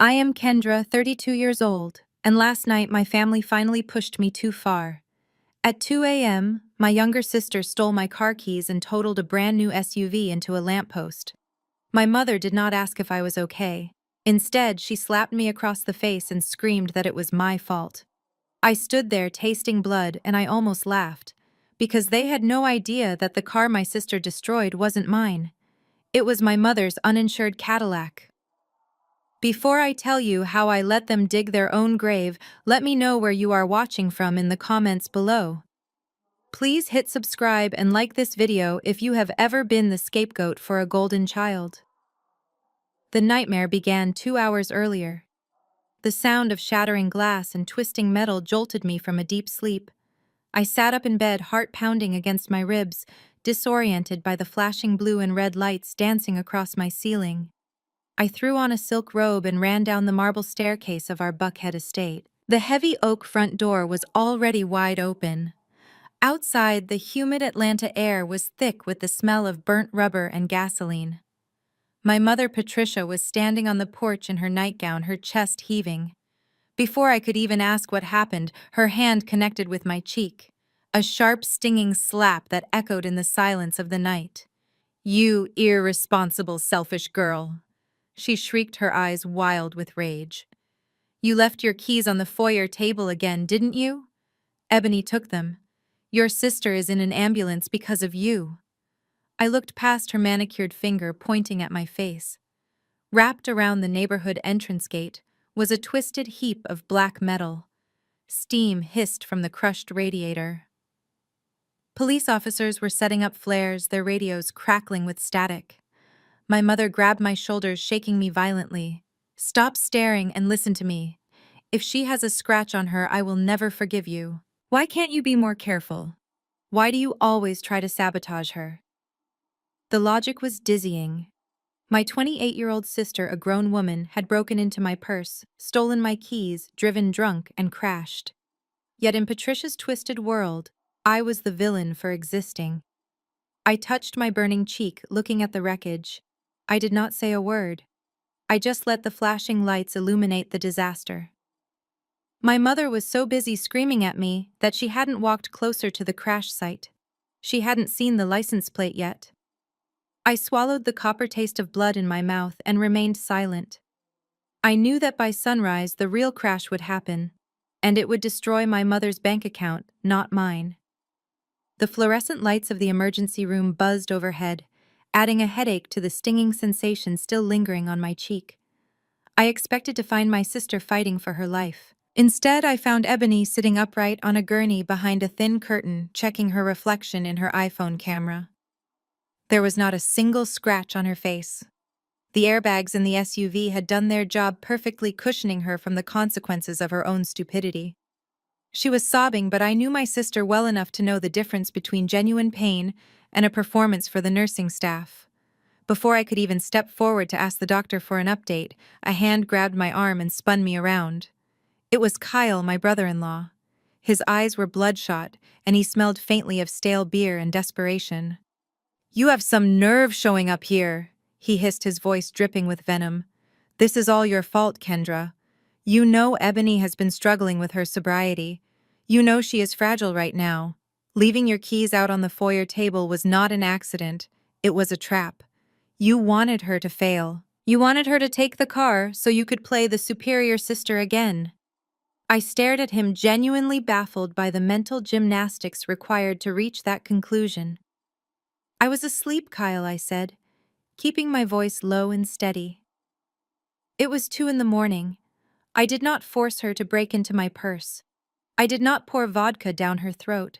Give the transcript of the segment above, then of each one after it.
I am Kendra, 32 years old, and last night my family finally pushed me too far. At 2 a.m., my younger sister stole my car keys and totaled a brand new SUV into a lamppost. My mother did not ask if I was okay. Instead, she slapped me across the face and screamed that it was my fault. I stood there tasting blood and I almost laughed, because they had no idea that the car my sister destroyed wasn't mine. It was my mother's uninsured Cadillac. Before I tell you how I let them dig their own grave, let me know where you are watching from in the comments below. Please hit subscribe and like this video if you have ever been the scapegoat for a golden child. The nightmare began 2 hours earlier. The sound of shattering glass and twisting metal jolted me from a deep sleep. I sat up in bed, heart pounding against my ribs, disoriented by the flashing blue and red lights dancing across my ceiling. I threw on a silk robe and ran down the marble staircase of our Buckhead estate. The heavy oak front door was already wide open. Outside, the humid Atlanta air was thick with the smell of burnt rubber and gasoline. My mother, Patricia, was standing on the porch in her nightgown, her chest heaving. Before I could even ask what happened, her hand connected with my cheek. A sharp, stinging slap that echoed in the silence of the night. "You irresponsible, selfish girl," she shrieked, her eyes wild with rage. "You left your keys on the foyer table again, didn't you? Ebony took them. Your sister is in an ambulance because of you." I looked past her manicured finger pointing at my face. Wrapped around the neighborhood entrance gate was a twisted heap of black metal. Steam hissed from the crushed radiator. Police officers were setting up flares, their radios crackling with static. My mother grabbed my shoulders, shaking me violently. "Stop staring and listen to me. If she has a scratch on her, I will never forgive you. Why can't you be more careful? Why do you always try to sabotage her?" The logic was dizzying. My 28-year-old sister, a grown woman, had broken into my purse, stolen my keys, driven drunk, and crashed. Yet in Patricia's twisted world, I was the villain for existing. I touched my burning cheek, looking at the wreckage. I did not say a word. I just let the flashing lights illuminate the disaster. My mother was so busy screaming at me that she hadn't walked closer to the crash site. She hadn't seen the license plate yet. I swallowed the copper taste of blood in my mouth and remained silent. I knew that by sunrise the real crash would happen, and it would destroy my mother's bank account, not mine. The fluorescent lights of the emergency room buzzed overhead, adding a headache to the stinging sensation still lingering on my cheek. I expected to find my sister fighting for her life. Instead, I found Ebony sitting upright on a gurney behind a thin curtain, checking her reflection in her iPhone camera. There was not a single scratch on her face. The airbags in the SUV had done their job, perfectly cushioning her from the consequences of her own stupidity. She was sobbing, but I knew my sister well enough to know the difference between genuine pain and a performance for the nursing staff. Before I could even step forward to ask the doctor for an update, a hand grabbed my arm and spun me around. It was Kyle, my brother-in-law. His eyes were bloodshot, and he smelled faintly of stale beer and desperation. "You have some nerve showing up here," he hissed, his voice dripping with venom. "This is all your fault, Kendra. You know Ebony has been struggling with her sobriety. You know she is fragile right now. Leaving your keys out on the foyer table was not an accident. It was a trap. You wanted her to fail. You wanted her to take the car so you could play the superior sister again." I stared at him, genuinely baffled by the mental gymnastics required to reach that conclusion. "I was asleep, Kyle," I said, keeping my voice low and steady. It was 2 a.m. I did not force her to break into my purse. I did not pour vodka down her throat.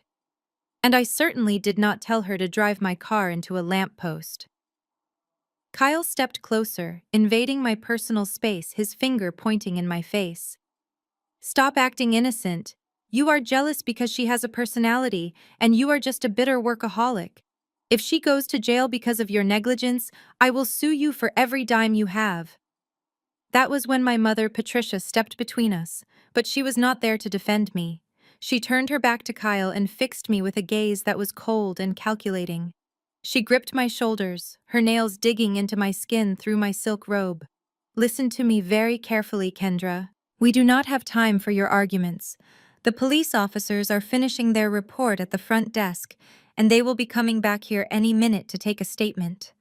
And I certainly did not tell her to drive my car into a lamppost. Kyle stepped closer, invading my personal space, his finger pointing in my face. "Stop acting innocent. You are jealous because she has a personality, and you are just a bitter workaholic. If she goes to jail because of your negligence, I will sue you for every dime you have." That was when my mother, Patricia, stepped between us, but she was not there to defend me. She turned her back to Kyle and fixed me with a gaze that was cold and calculating. She gripped my shoulders, her nails digging into my skin through my silk robe. Listen to me very carefully, Kendra. We do not have time for your arguments. The police officers are finishing their report at the front desk, and they will be coming back here any minute to take a statement.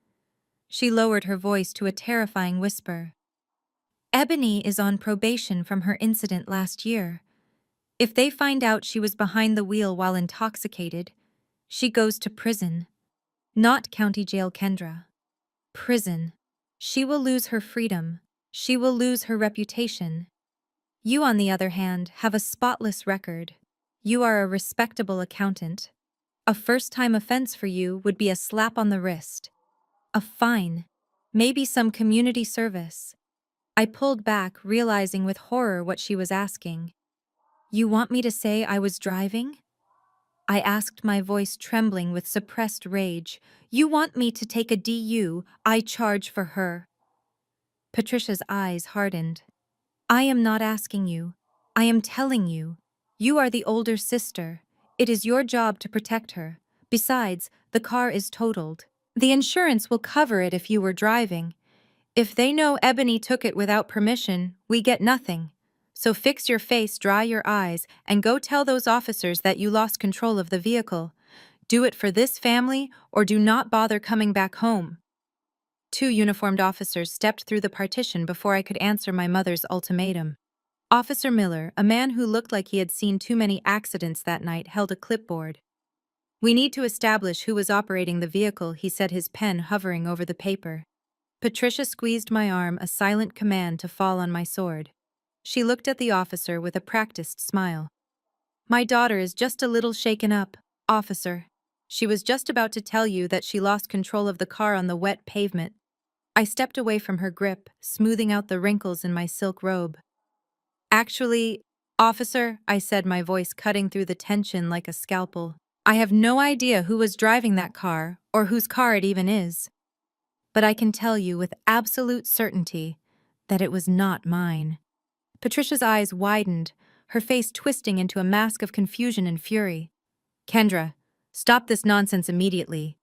She lowered her voice to a terrifying whisper. Ebony is on probation from her incident last year. If they find out she was behind the wheel while intoxicated, she goes to prison. Not county jail, Kendra. Prison. She will lose her freedom. She will lose her reputation. You, on the other hand, have a spotless record. You are a respectable accountant. A first-time offense for you would be a slap on the wrist. A fine. Maybe some community service. I pulled back, realizing with horror what she was asking. You want me to say I was driving? I asked, my voice trembling with suppressed rage. You want me to take a DU I charge for her? Patricia's eyes hardened. I am not asking you. I am telling you. You are the older sister. It is your job to protect her. Besides, the car is totaled. The insurance will cover it if you were driving. If they know Ebony took it without permission, we get nothing. So fix your face, dry your eyes, and go tell those officers that you lost control of the vehicle. Do it for this family, or do not bother coming back home. Two uniformed officers stepped through the partition before I could answer my mother's ultimatum. Officer Miller, a man who looked like he had seen too many accidents that night, held a clipboard. We need to establish who was operating the vehicle, he said, his pen hovering over the paper. Patricia squeezed my arm, a silent command to fall on my sword. She looked at the officer with a practiced smile. My daughter is just a little shaken up, officer. She was just about to tell you that she lost control of the car on the wet pavement. I stepped away from her grip, smoothing out the wrinkles in my silk robe. Actually, officer, I said, my voice cutting through the tension like a scalpel, I have no idea who was driving that car, or whose car it even is. But I can tell you with absolute certainty that it was not mine. Patricia's eyes widened, her face twisting into a mask of confusion and fury. Kendra, stop this nonsense immediately.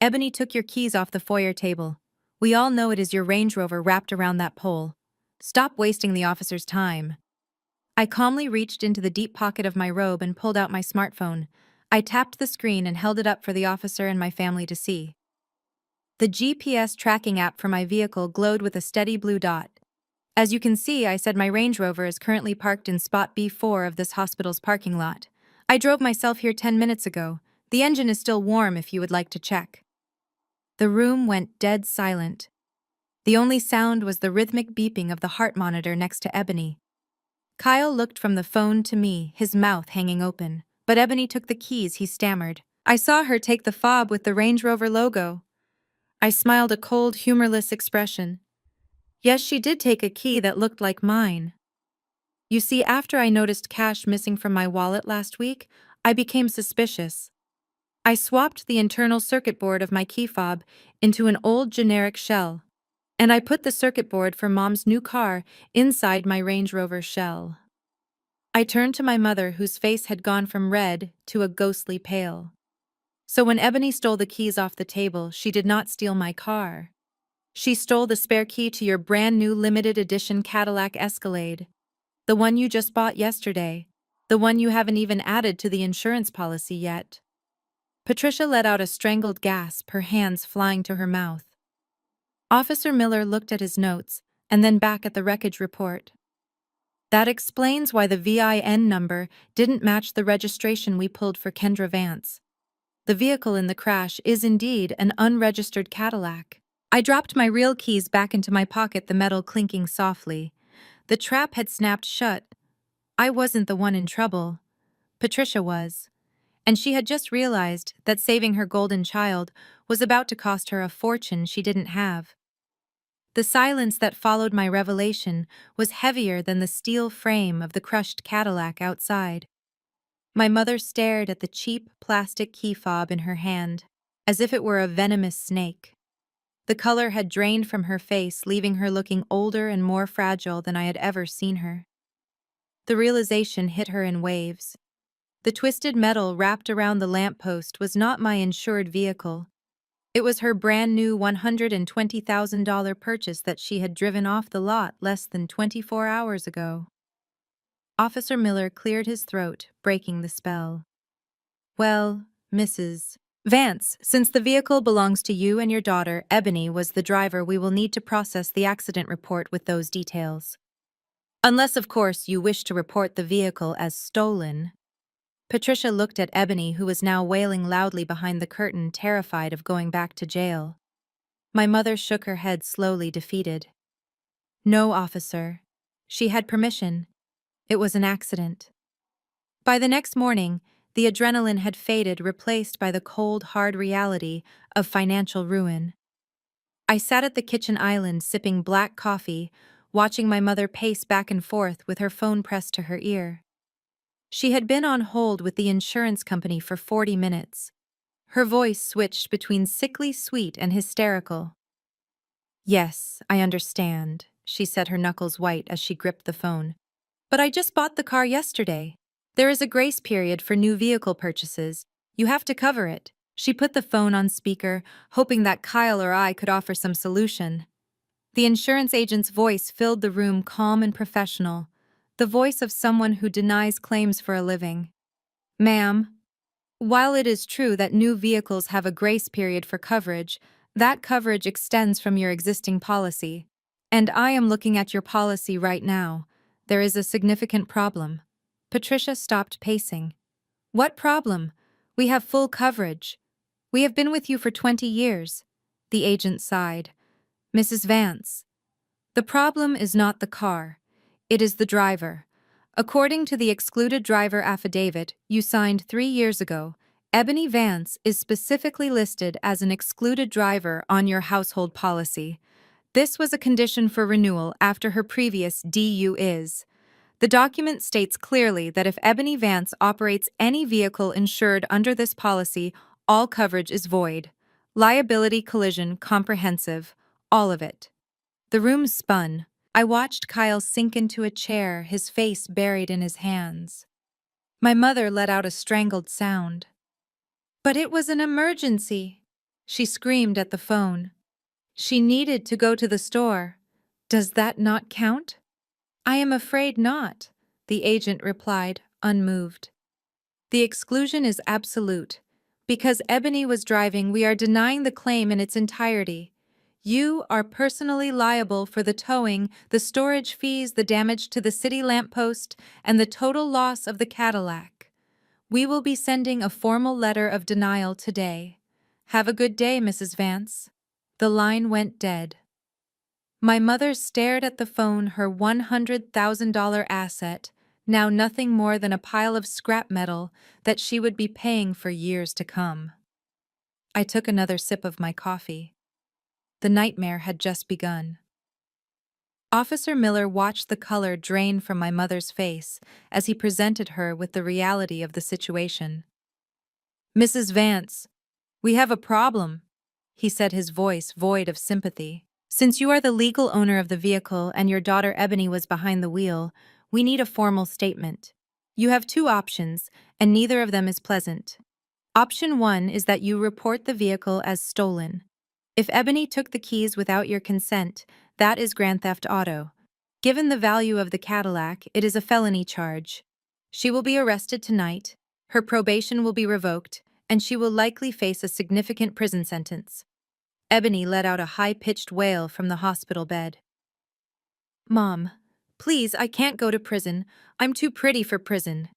Ebony took your keys off the foyer table. We all know it is your Range Rover wrapped around that pole. Stop wasting the officer's time. I calmly reached into the deep pocket of my robe and pulled out my smartphone. I tapped the screen and held it up for the officer and my family to see. The GPS tracking app for my vehicle glowed with a steady blue dot. As you can see, I said, my Range Rover is currently parked in spot B4 of this hospital's parking lot. I drove myself here 10 minutes ago. The engine is still warm if you would like to check. The room went dead silent. The only sound was the rhythmic beeping of the heart monitor next to Ebony. Kyle looked from the phone to me, his mouth hanging open. But Ebony took the keys, he stammered. I saw her take the fob with the Range Rover logo. I smiled, a cold, humorless expression. Yes, she did take a key that looked like mine. You see, after I noticed cash missing from my wallet last week, I became suspicious. I swapped the internal circuit board of my key fob into an old generic shell, and I put the circuit board for Mom's new car inside my Range Rover shell. I turned to my mother, whose face had gone from red to a ghostly pale. So when Ebony stole the keys off the table, she did not steal my car. She stole the spare key to your brand new limited edition Cadillac Escalade. The one you just bought yesterday. The one you haven't even added to the insurance policy yet. Patricia let out a strangled gasp, her hands flying to her mouth. Officer Miller looked at his notes, and then back at the wreckage report. That explains why the VIN number didn't match the registration we pulled for Kendra Vance. The vehicle in the crash is indeed an unregistered Cadillac. I dropped my real keys back into my pocket, the metal clinking softly. The trap had snapped shut. I wasn't the one in trouble. Patricia was. And she had just realized that saving her golden child was about to cost her a fortune she didn't have. The silence that followed my revelation was heavier than the steel frame of the crushed Cadillac outside. My mother stared at the cheap plastic key fob in her hand, as if it were a venomous snake. The color had drained from her face, leaving her looking older and more fragile than I had ever seen her. The realization hit her in waves. The twisted metal wrapped around the lamppost was not my insured vehicle. It was her brand new $120,000 purchase that she had driven off the lot less than 24 hours ago. Officer Miller cleared his throat, breaking the spell. Well, Mrs. Vance, since the vehicle belongs to you and your daughter, Ebony was the driver, we will need to process the accident report with those details. Unless, of course, you wish to report the vehicle as stolen. Patricia looked at Ebony, who was now wailing loudly behind the curtain, terrified of going back to jail. My mother shook her head slowly, defeated. No, officer. She had permission. It was an accident. By the next morning, the adrenaline had faded, replaced by the cold, hard reality of financial ruin. I sat at the kitchen island sipping black coffee, watching my mother pace back and forth with her phone pressed to her ear. She had been on hold with the insurance company for 40 minutes. Her voice switched between sickly sweet and hysterical. Yes, I understand, she said, her knuckles white as she gripped the phone. But I just bought the car yesterday. There is a grace period for new vehicle purchases. You have to cover it. She put the phone on speaker, hoping that Kyle or I could offer some solution. The insurance agent's voice filled the room, calm and professional, the voice of someone who denies claims for a living. Ma'am, while it is true that new vehicles have a grace period for coverage, that coverage extends from your existing policy. And I am looking at your policy right now. There is a significant problem. Patricia stopped pacing. What problem? We have full coverage. We have been with you for 20 years. The agent sighed. Mrs. Vance, the problem is not the car. It is the driver. According to the excluded driver affidavit you signed 3 years ago, Ebony Vance is specifically listed as an excluded driver on your household policy. This was a condition for renewal after her previous DU is. The document states clearly that if Ebony Vance operates any vehicle insured under this policy, all coverage is void. Liability, collision, comprehensive, all of it. The room spun. I watched Kyle sink into a chair, his face buried in his hands. My mother let out a strangled sound. But it was an emergency, she screamed at the phone. She needed to go to the store. Does that not count? I am afraid not, the agent replied, unmoved. The exclusion is absolute. Because Ebony was driving, we are denying the claim in its entirety. You are personally liable for the towing, the storage fees, the damage to the city lamppost, and the total loss of the Cadillac. We will be sending a formal letter of denial today. Have a good day, Mrs. Vance. The line went dead. My mother stared at the phone, her $100,000 asset, now nothing more than a pile of scrap metal that she would be paying for years to come. I took another sip of my coffee. The nightmare had just begun. Officer Miller watched the color drain from my mother's face as he presented her with the reality of the situation. Mrs. Vance, we have a problem, he said, his voice void of sympathy. Since you are the legal owner of the vehicle and your daughter Ebony was behind the wheel, we need a formal statement. You have 2 options, and neither of them is pleasant. Option 1 is that you report the vehicle as stolen. If Ebony took the keys without your consent, that is grand theft auto. Given the value of the Cadillac, it is a felony charge. She will be arrested tonight, her probation will be revoked, and she will likely face a significant prison sentence. Ebony let out a high-pitched wail from the hospital bed. Mom, please, I can't go to prison. I'm too pretty for prison.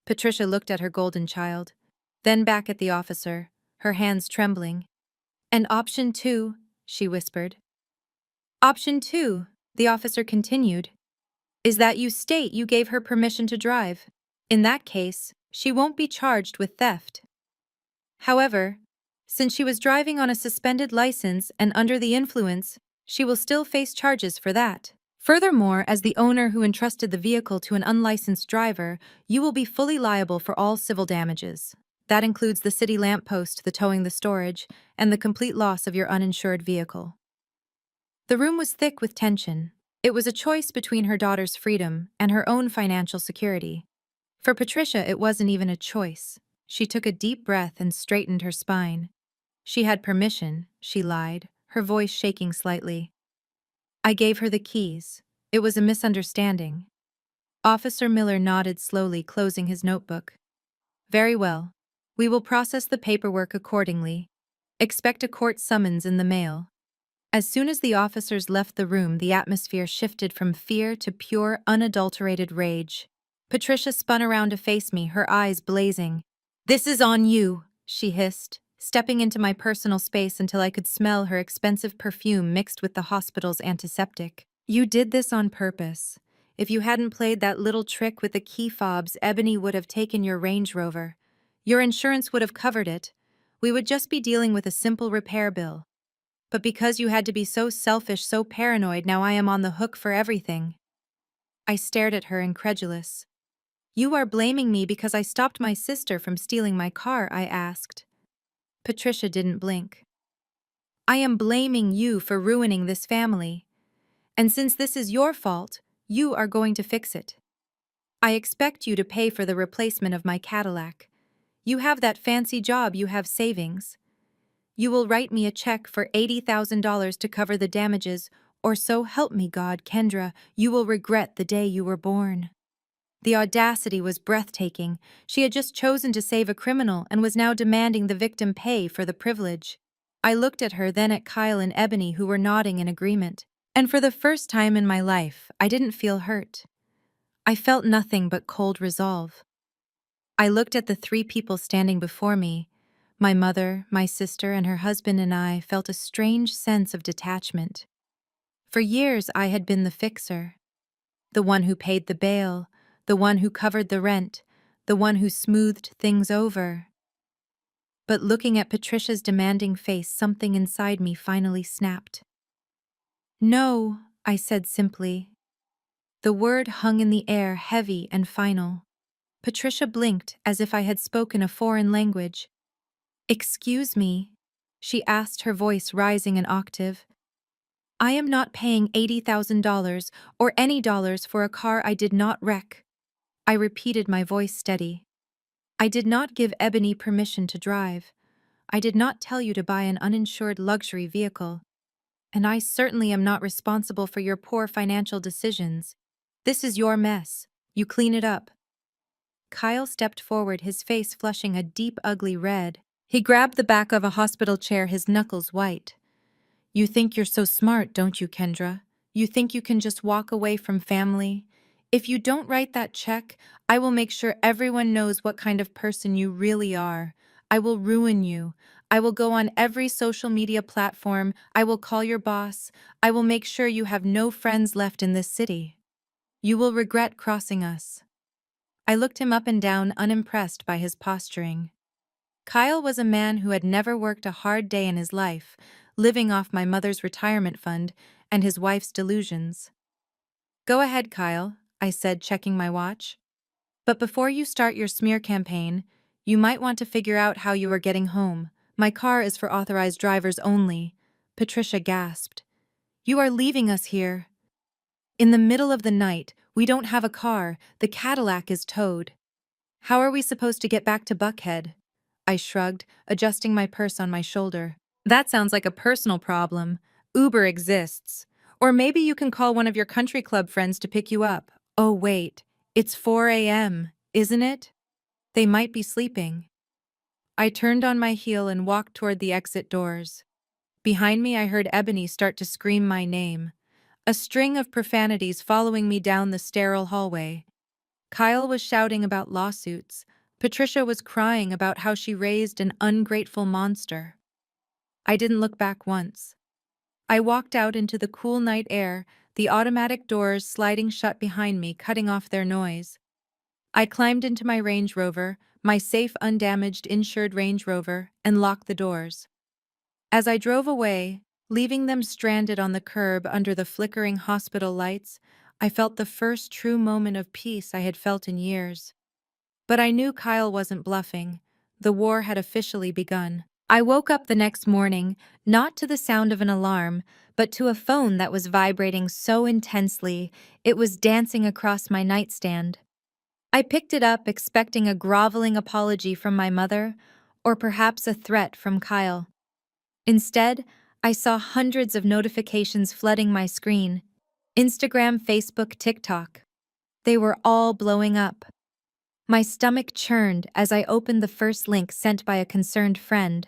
Patricia looked at her golden child, then back at the officer, her hands trembling. And option 2, she whispered. Option 2, the officer continued, is that you state you gave her permission to drive. In that case, she won't be charged with theft. However, since she was driving on a suspended license and under the influence, she will still face charges for that. Furthermore, as the owner who entrusted the vehicle to an unlicensed driver, you will be fully liable for all civil damages. That includes the city lamppost, the towing, the storage, and the complete loss of your uninsured vehicle. The room was thick with tension. It was a choice between her daughter's freedom and her own financial security. For Patricia, it wasn't even a choice. She took a deep breath and straightened her spine. She had permission, she lied, her voice shaking slightly. I gave her the keys. It was a misunderstanding. Officer Miller nodded slowly, closing his notebook. Very well. We will process the paperwork accordingly. Expect a court summons in the mail. As soon as the officers left the room, the atmosphere shifted from fear to pure, unadulterated rage. Patricia spun around to face me, her eyes blazing. "This is on you," she hissed, stepping into my personal space until I could smell her expensive perfume mixed with the hospital's antiseptic. "You did this on purpose. If you hadn't played that little trick with the key fobs, Ebony would have taken your Range Rover. Your insurance would have covered it. We would just be dealing with a simple repair bill. But because you had to be so selfish, so paranoid, now I am on the hook for everything." I stared at her, incredulous. "You are blaming me because I stopped my sister from stealing my car?" I asked. Patricia didn't blink. "I am blaming you for ruining this family. And since this is your fault, you are going to fix it. I expect you to pay for the replacement of my Cadillac. You have that fancy job, you have savings. You will write me a check for $80,000 to cover the damages, or so help me God, Kendra, you will regret the day you were born." The audacity was breathtaking. She had just chosen to save a criminal and was now demanding the victim pay for the privilege. I looked at her, then at Kyle and Ebony, who were nodding in agreement. And for the first time in my life, I didn't feel hurt. I felt nothing but cold resolve. I looked at the three people standing before me. My mother, my sister, and her husband, and I felt a strange sense of detachment. For years, I had been the fixer, the one who paid the bail, the one who covered the rent, the one who smoothed things over. But looking at Patricia's demanding face, something inside me finally snapped. "No," I said simply. The word hung in the air, heavy and final. Patricia blinked as if I had spoken a foreign language. "Excuse me," she asked, her voice rising an octave. "I am not paying $80,000 or any dollars for a car I did not wreck." I repeated, my voice steady. "I did not give Ebony permission to drive. I did not tell you to buy an uninsured luxury vehicle. And I certainly am not responsible for your poor financial decisions. This is your mess. You clean it up." Kyle stepped forward, his face flushing a deep, ugly red. He grabbed the back of a hospital chair, his knuckles white. "You think you're so smart, don't you, Kendra? You think you can just walk away from family? If you don't write that check, I will make sure everyone knows what kind of person you really are. I will ruin you. I will go on every social media platform. I will call your boss. I will make sure you have no friends left in this city. You will regret crossing us." I looked him up and down, unimpressed by his posturing. Kyle was a man who had never worked a hard day in his life, living off my mother's retirement fund and his wife's delusions. "Go ahead, Kyle," I said, checking my watch. "But before you start your smear campaign, you might want to figure out how you are getting home. My car is for authorized drivers only." Patricia gasped. "You are leaving us here in the middle of the night. We don't have a car. The Cadillac is towed. How are we supposed to get back to Buckhead?" I shrugged, adjusting my purse on my shoulder. "That sounds like a personal problem. Uber exists. Or maybe you can call one of your country club friends to pick you up." "Oh wait, it's 4 a.m., isn't it? They might be sleeping." I turned on my heel and walked toward the exit doors. Behind me, I heard Ebony start to scream my name, a string of profanities following me down the sterile hallway. Kyle was shouting about lawsuits. Patricia was crying about how she raised an ungrateful monster. I didn't look back once. I walked out into the cool night air, the automatic doors sliding shut behind me, cutting off their noise. I climbed into my Range Rover, my safe, undamaged, insured Range Rover, and locked the doors. As I drove away, leaving them stranded on the curb under the flickering hospital lights, I felt the first true moment of peace I had felt in years. But I knew Kyle wasn't bluffing. The war had officially begun. I woke up the next morning, not to the sound of an alarm, but to a phone that was vibrating so intensely it was dancing across my nightstand. I picked it up, expecting a groveling apology from my mother, or perhaps a threat from Kyle. Instead, I saw hundreds of notifications flooding my screen. Instagram, Facebook, TikTok. They were all blowing up. My stomach churned as I opened the first link sent by a concerned friend.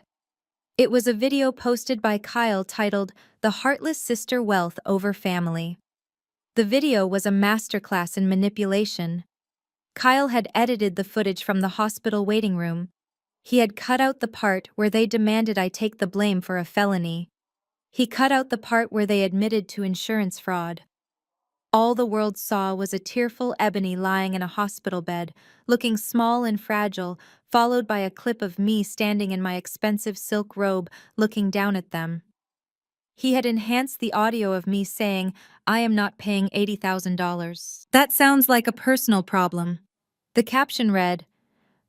It was a video posted by Kyle titled, "The Heartless Sister Wealth Over Family." The video was a masterclass in manipulation. Kyle had edited the footage from the hospital waiting room. He had cut out the part where they demanded I take the blame for a felony. He cut out the part where they admitted to insurance fraud. All the world saw was a tearful Ebony lying in a hospital bed, looking small and fragile, followed by a clip of me standing in my expensive silk robe, looking down at them. He had enhanced the audio of me saying, "I am not paying $80,000. That sounds like a personal problem." The caption read,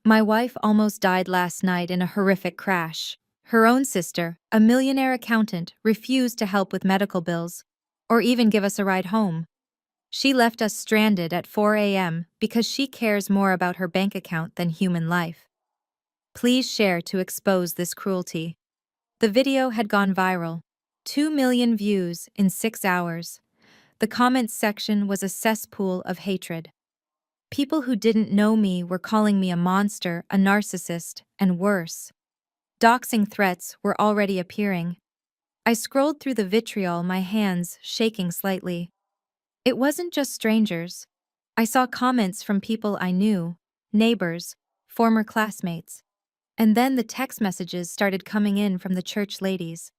"My wife almost died last night in a horrific crash. Her own sister, a millionaire accountant, refused to help with medical bills, or even give us a ride home. She left us stranded at 4 a.m. because she cares more about her bank account than human life. Please share to expose this cruelty." The video had gone viral. 2 million views in 6 hours. The comments section was a cesspool of hatred. People who didn't know me were calling me a monster, a narcissist, and worse. Doxing threats were already appearing. I scrolled through the vitriol, my hands shaking slightly. It wasn't just strangers. I saw comments from people I knew, neighbors, former classmates. And then the text messages started coming in from the church ladies.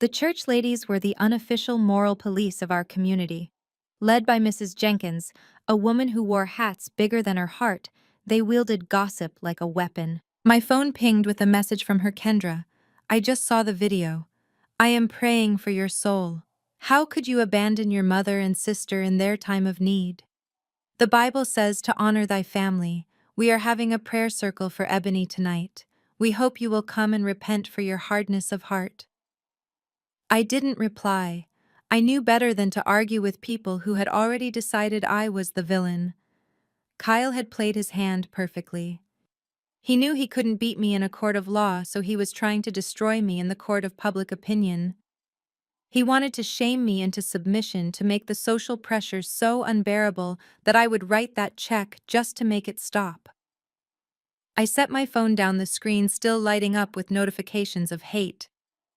The church ladies were the unofficial moral police of our community. Led by Mrs. Jenkins, a woman who wore hats bigger than her heart, they wielded gossip like a weapon. My phone pinged with a message from her. "Kendra, I just saw the video. I am praying for your soul. How could you abandon your mother and sister in their time of need? The Bible says to honor thy family. We are having a prayer circle for Ebony tonight. We hope you will come and repent for your hardness of heart." I didn't reply. I knew better than to argue with people who had already decided I was the villain. Kyle had played his hand perfectly. He knew he couldn't beat me in a court of law, so he was trying to destroy me in the court of public opinion. He wanted to shame me into submission to make the social pressure so unbearable that I would write that check just to make it stop. I set my phone down, the screen still lighting up with notifications of hate.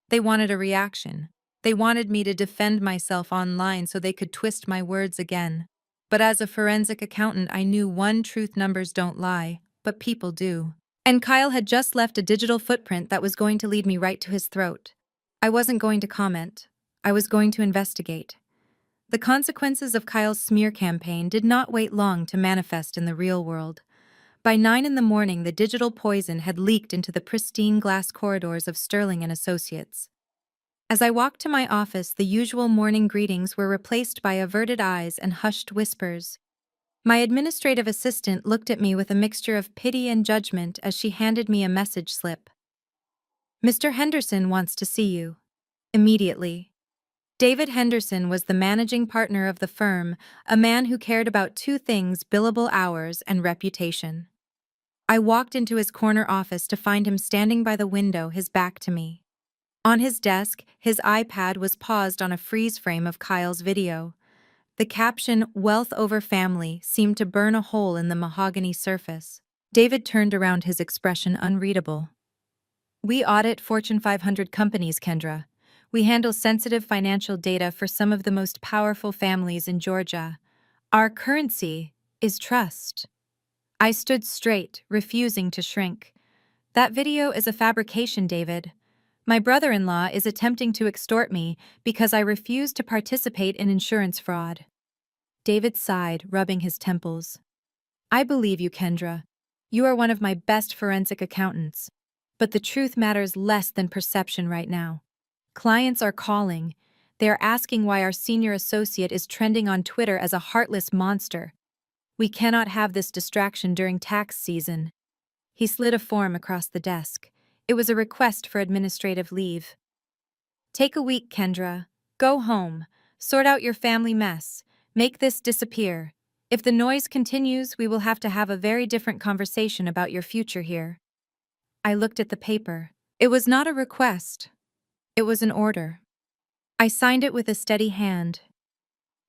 They wanted a reaction. They wanted me to defend myself online so they could twist my words again. But as a forensic accountant, I knew one truth: numbers don't lie, but people do. And Kyle had just left a digital footprint that was going to lead me right to his throat. I wasn't going to comment. I was going to investigate. The consequences of Kyle's smear campaign did not wait long to manifest in the real world. By 9 in the morning, the digital poison had leaked into the pristine glass corridors of Sterling and Associates. As I walked to my office, the usual morning greetings were replaced by averted eyes and hushed whispers. My administrative assistant looked at me with a mixture of pity and judgment as she handed me a message slip. "Mr. Henderson wants to see you. Immediately." David Henderson was the managing partner of the firm, a man who cared about two things: billable hours and reputation. I walked into his corner office to find him standing by the window, his back to me. On his desk, his iPad was paused on a freeze frame of Kyle's video. The caption, "Wealth Over Family," seemed to burn a hole in the mahogany surface. David turned around, his expression unreadable. "We audit Fortune 500 companies, Kendra. We handle sensitive financial data for some of the most powerful families in Georgia. Our currency is trust." I stood straight, refusing to shrink. "That video is a fabrication, David. My brother-in-law is attempting to extort me because I refuse to participate in insurance fraud." David sighed, rubbing his temples. "I believe you, Kendra. You are one of my best forensic accountants. But the truth matters less than perception right now. Clients are calling. They are asking why our senior associate is trending on Twitter as a heartless monster. We cannot have this distraction during tax season." He slid a form across the desk. It was a request for administrative leave. "Take a week, Kendra. Go home. Sort out your family mess. Make this disappear. If the noise continues, we will have to have a very different conversation about your future here." I looked at the paper. It was not a request. It was an order. I signed it with a steady hand.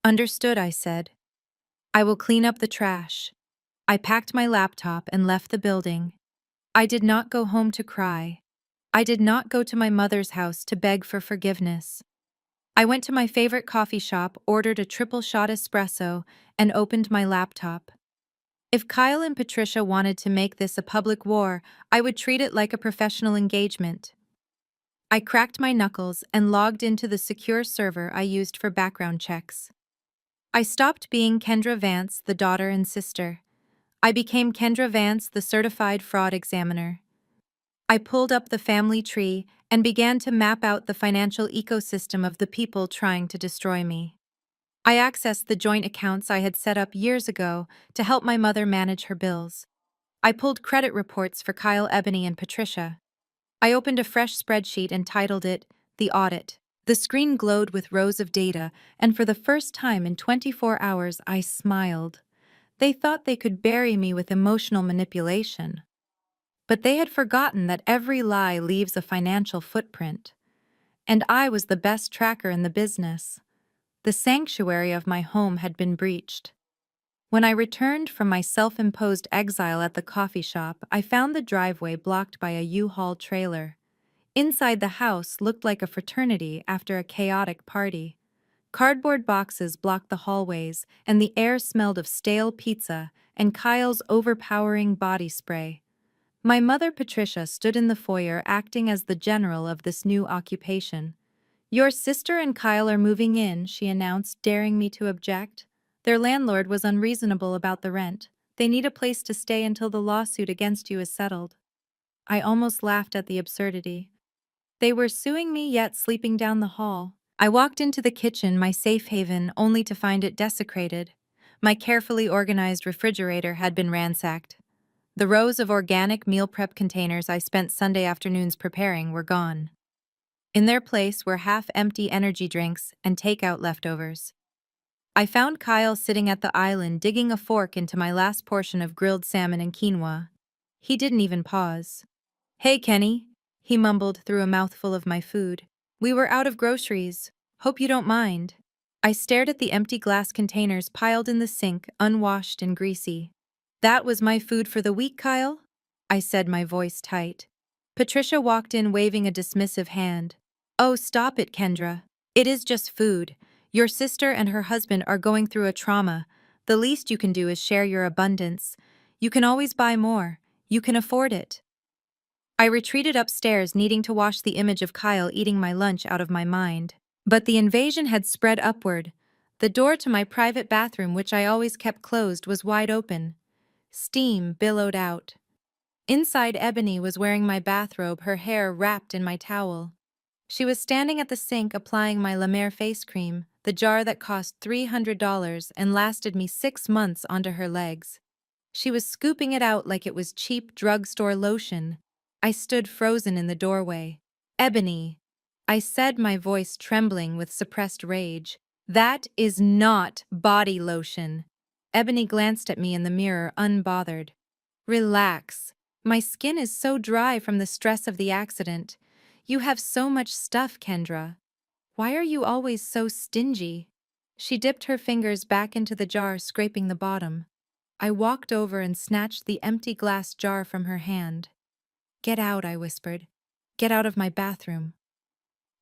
Understood, I said. I will clean up the trash. I packed my laptop and left the building. I did not go home to cry. I did not go to my mother's house to beg for forgiveness. I went to my favorite coffee shop, ordered a triple shot espresso, and opened my laptop. If Kyle and Patricia wanted to make this a public war, I would treat it like a professional engagement. I cracked my knuckles and logged into the secure server I used for background checks. I stopped being Kendra Vance, the daughter and sister. I became Kendra Vance, the certified fraud examiner. I pulled up the family tree and began to map out the financial ecosystem of the people trying to destroy me. I accessed the joint accounts I had set up years ago to help my mother manage her bills. I pulled credit reports for Kyle, Ebony, and Patricia. I opened a fresh spreadsheet and titled it, The Audit. The screen glowed with rows of data, and for the first time in 24 hours I smiled. They thought they could bury me with emotional manipulation. But they had forgotten that every lie leaves a financial footprint. And I was the best tracker in the business. The sanctuary of my home had been breached. When I returned from my self-imposed exile at the coffee shop, I found the driveway blocked by a U-Haul trailer. Inside the house looked like a fraternity after a chaotic party. Cardboard boxes blocked the hallways, and the air smelled of stale pizza and Kyle's overpowering body spray. My mother, Patricia, stood in the foyer acting as the general of this new occupation. "Your sister and Kyle are moving in," she announced, daring me to object. "Their landlord was unreasonable about the rent. They need a place to stay until the lawsuit against you is settled." I almost laughed at the absurdity. They were suing me yet sleeping down the hall. I walked into the kitchen, my safe haven, only to find it desecrated. My carefully organized refrigerator had been ransacked. The rows of organic meal prep containers I spent Sunday afternoons preparing were gone. In their place were half-empty energy drinks and takeout leftovers. I found Kyle sitting at the island digging a fork into my last portion of grilled salmon and quinoa. He didn't even pause. "Hey, Kenny," he mumbled through a mouthful of my food. "We were out of groceries. Hope you don't mind." I stared at the empty glass containers piled in the sink, unwashed and greasy. "That was my food for the week, Kyle?" I said, my voice tight. Patricia walked in waving a dismissive hand. "Oh, stop it, Kendra. It is just food. Your sister and her husband are going through a trauma. The least you can do is share your abundance. You can always buy more. You can afford it." I retreated upstairs, needing to wash the image of Kyle eating my lunch out of my mind. But the invasion had spread upward. The door to my private bathroom, which I always kept closed, was wide open. Steam billowed out. Inside, Ebony was wearing my bathrobe, her hair wrapped in my towel. She was standing at the sink applying my La Mer face cream, the jar that cost $300 and lasted me 6 months, onto her legs. She was scooping it out like it was cheap drugstore lotion. I stood frozen in the doorway. "Ebony," I said, my voice trembling with suppressed rage, "that is not body lotion." Ebony glanced at me in the mirror, unbothered. "Relax. My skin is so dry from the stress of the accident. You have so much stuff, Kendra. Why are you always so stingy?" She dipped her fingers back into the jar, scraping the bottom. I walked over and snatched the empty glass jar from her hand. "Get out," I whispered. "Get out of my bathroom."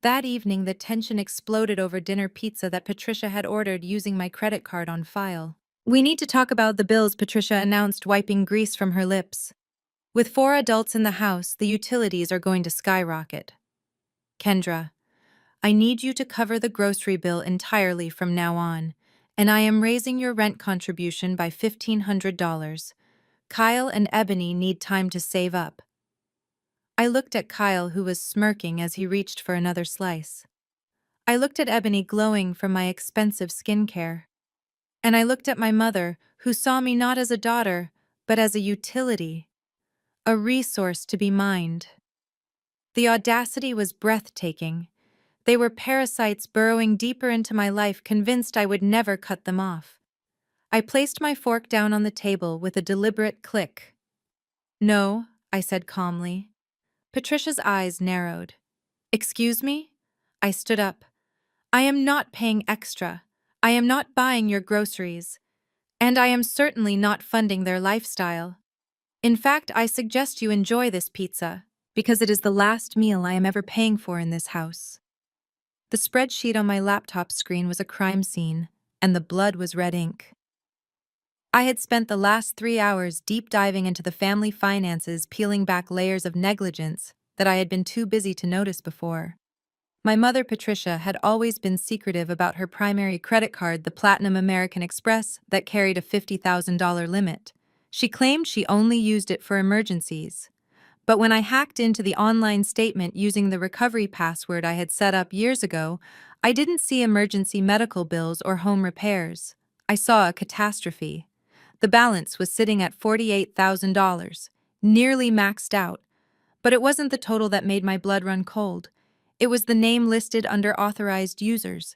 That evening, the tension exploded over dinner pizza that Patricia had ordered using my credit card on file. "We need to talk about the bills," Patricia announced, wiping grease from her lips. "With 4 adults in the house, the utilities are going to skyrocket. Kendra, I need you to cover the grocery bill entirely from now on, and I am raising your rent contribution by $1,500. Kyle and Ebony need time to save up." I looked at Kyle, who was smirking as he reached for another slice. I looked at Ebony, glowing from my expensive skincare. And I looked at my mother, who saw me not as a daughter, but as a utility, a resource to be mined. The audacity was breathtaking. They were parasites burrowing deeper into my life, convinced I would never cut them off. I placed my fork down on the table with a deliberate click. "No," I said calmly. Patricia's eyes narrowed. "Excuse me? I stood up. I am not paying extra. I am not buying your groceries. And I am certainly not funding their lifestyle. In fact, I suggest you enjoy this pizza, because it is the last meal I am ever paying for in this house. The spreadsheet on my laptop screen was a crime scene, and the blood was red ink. I had spent the last 3 hours deep diving into the family finances, peeling back layers of negligence that I had been too busy to notice before. My mother, Patricia, had always been secretive about her primary credit card, the Platinum American Express, that carried a $50,000 limit. She claimed she only used it for emergencies. But when I hacked into the online statement using the recovery password I had set up years ago, I didn't see emergency medical bills or home repairs. I saw a catastrophe. The balance was sitting at $48,000, nearly maxed out. But it wasn't the total that made my blood run cold. It was the name listed under authorized users.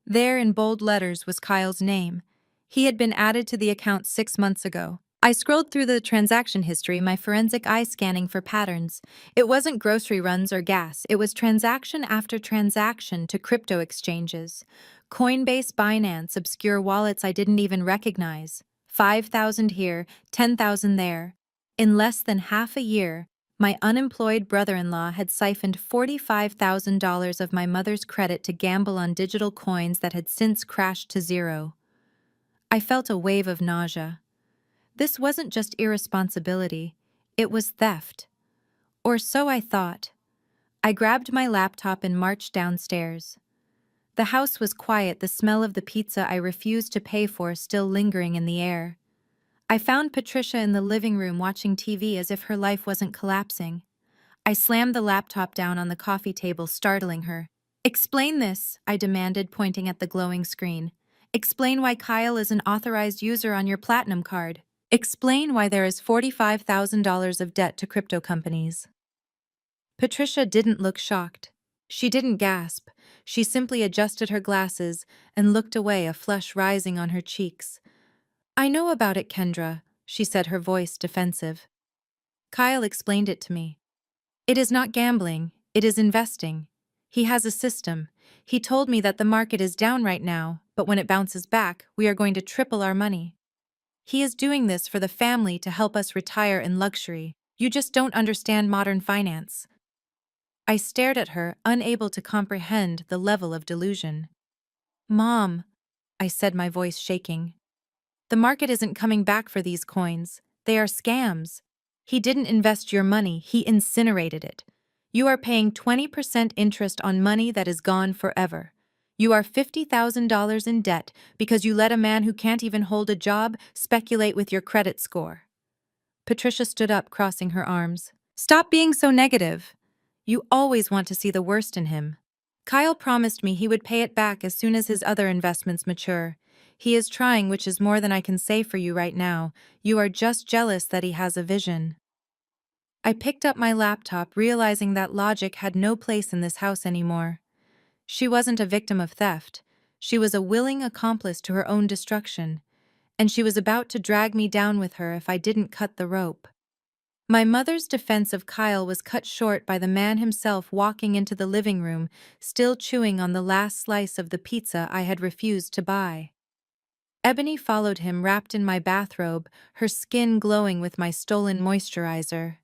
There in bold letters was Kyle's name. He had been added to the account 6 months ago. I scrolled through the transaction history, my forensic eye scanning for patterns. It wasn't grocery runs or gas, it was transaction after transaction to crypto exchanges. Coinbase, Binance, obscure wallets I didn't even recognize. 5,000 here, 10,000 there. In less than half a year, my unemployed brother-in-law had siphoned $45,000 of my mother's credit to gamble on digital coins that had since crashed to zero. I felt a wave of nausea. This wasn't just irresponsibility, it was theft. Or so I thought. I grabbed my laptop and marched downstairs. The house was quiet, the smell of the pizza I refused to pay for still lingering in the air. I found Patricia in the living room watching TV as if her life wasn't collapsing. I slammed the laptop down on the coffee table, startling her. "Explain this," I demanded, pointing at the glowing screen. "Explain why Kyle is an authorized user on your Platinum card. Explain why there is $45,000 of debt to crypto companies." Patricia didn't look shocked. She didn't gasp. She simply adjusted her glasses and looked away, a flush rising on her cheeks. "I know about it, Kendra," she said, her voice defensive. "Kyle explained it to me. It is not gambling, it is investing. He has a system. He told me that the market is down right now, but when it bounces back, we are going to triple our money. He is doing this for the family to help us retire in luxury. You just don't understand modern finance." I stared at her, unable to comprehend the level of delusion. "Mom," I said, my voice shaking. "The market isn't coming back for these coins. They are scams. He didn't invest your money, he incinerated it. You are paying 20% interest on money that is gone forever. You are $50,000 in debt because you let a man who can't even hold a job speculate with your credit score." Patricia stood up, crossing her arms. "Stop being so negative. You always want to see the worst in him. Kyle promised me he would pay it back as soon as his other investments mature. He is trying, which is more than I can say for you right now. You are just jealous that he has a vision." I picked up my laptop, realizing that logic had no place in this house anymore. She wasn't a victim of theft. She was a willing accomplice to her own destruction, and she was about to drag me down with her if I didn't cut the rope. My mother's defense of Kyle was cut short by the man himself walking into the living room, still chewing on the last slice of the pizza I had refused to buy. Ebony followed him, wrapped in my bathrobe, her skin glowing with my stolen moisturizer.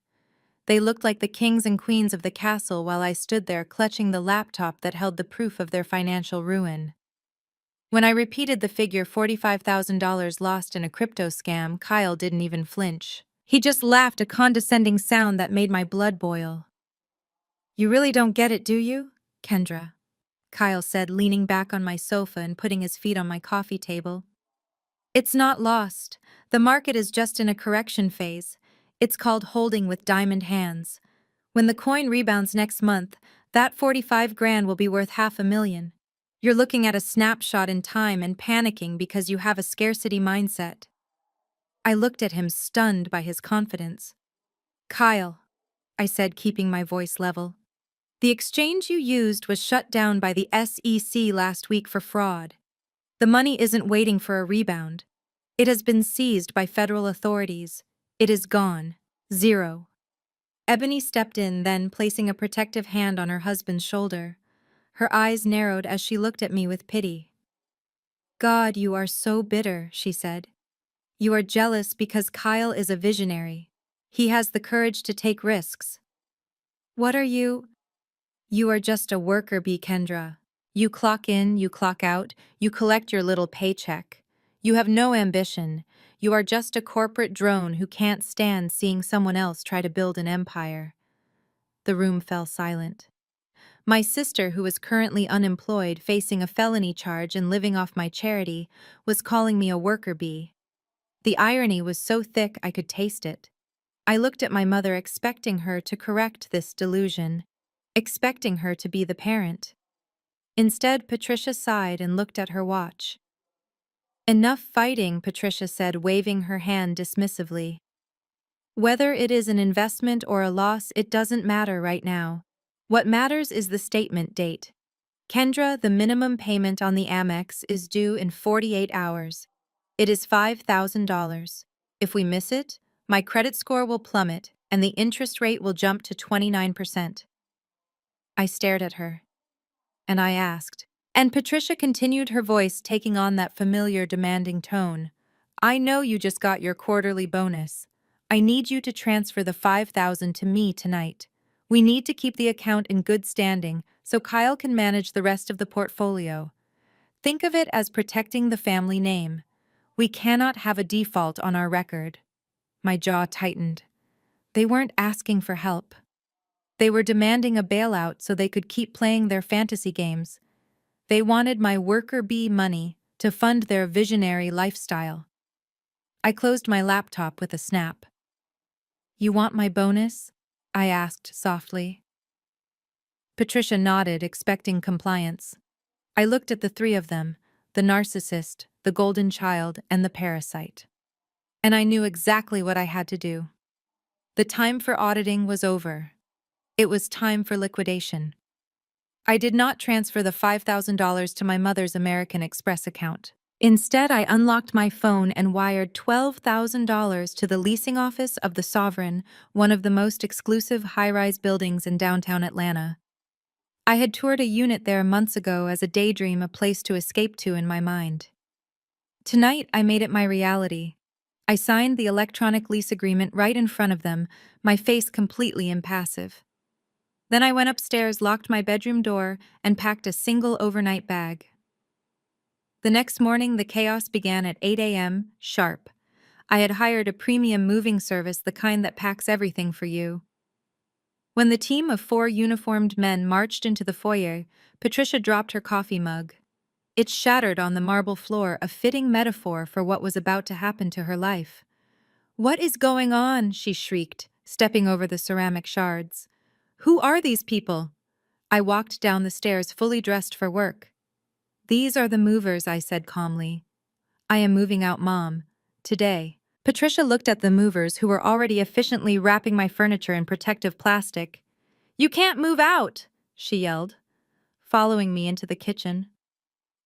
They looked like the kings and queens of the castle while I stood there clutching the laptop that held the proof of their financial ruin. When I repeated the figure, $45,000 lost in a crypto scam, Kyle didn't even flinch. He just laughed, a condescending sound that made my blood boil. "You really don't get it, do you, Kendra?" Kyle said, leaning back on my sofa and putting his feet on my coffee table. "It's not lost. The market is just in a correction phase. It's called holding with diamond hands. When the coin rebounds next month, that 45 grand will be worth $500,000. You're looking at a snapshot in time and panicking because you have a scarcity mindset." I looked at him, stunned by his confidence. "Kyle," I said, keeping my voice level, "the exchange you used was shut down by the SEC last week for fraud. The money isn't waiting for a rebound. It has been seized by federal authorities. It is gone. Zero." Ebony stepped in, then placing a protective hand on her husband's shoulder. Her eyes narrowed as she looked at me with pity. God, you are so bitter, she said. You are jealous because Kyle is a visionary. He has the courage to take risks. What are you? You are just a worker bee, Kendra. You clock in, you clock out, you collect your little paycheck. You have no ambition. You are just a corporate drone who can't stand seeing someone else try to build an empire. The room fell silent. My sister, who was currently unemployed, facing a felony charge and living off my charity, was calling me a worker bee. The irony was so thick I could taste it. I looked at my mother, expecting her to correct this delusion, expecting her to be the parent. Instead, Patricia sighed and looked at her watch. Enough fighting, Patricia said, waving her hand dismissively. Whether it is an investment or a loss, it doesn't matter right now. What matters is the statement date. Kendra, the minimum payment on the Amex is due in 48 hours. It is $5,000. If we miss it, my credit score will plummet and the interest rate will jump to 29%. I stared at her, and I asked. And Patricia continued, her voice taking on that familiar demanding tone. I know you just got your quarterly bonus. I need you to transfer the $5,000 to me tonight. We need to keep the account in good standing so Kyle can manage the rest of the portfolio. Think of it as protecting the family name. We cannot have a default on our record. My jaw tightened. They weren't asking for help. They were demanding a bailout so they could keep playing their fantasy games. They wanted my worker bee money to fund their visionary lifestyle. I closed my laptop with a snap. You want my bonus? I asked softly. Patricia nodded, expecting compliance. I looked at the three of them, the narcissist, the golden child, and the parasite. And I knew exactly what I had to do. The time for auditing was over. It was time for liquidation. I did not transfer the $5,000 to my mother's American Express account. Instead, I unlocked my phone and wired $12,000 to the leasing office of the Sovereign, one of the most exclusive high-rise buildings in downtown Atlanta. I had toured a unit there months ago as a daydream, a place to escape to in my mind. Tonight, I made it my reality. I signed the electronic lease agreement right in front of them, my face completely impassive. Then I went upstairs, locked my bedroom door, and packed a single overnight bag. The next morning, the chaos began at 8 a.m. sharp. I had hired a premium moving service, the kind that packs everything for you. When the team of 4 uniformed men marched into the foyer, Patricia dropped her coffee mug. It shattered on the marble floor, a fitting metaphor for what was about to happen to her life. What is going on? She shrieked, stepping over the ceramic shards. Who are these people? I walked down the stairs, fully dressed for work. These are the movers, I said calmly. I am moving out, Mom. Today. Patricia looked at the movers, who were already efficiently wrapping my furniture in protective plastic. You can't move out, she yelled, following me into the kitchen.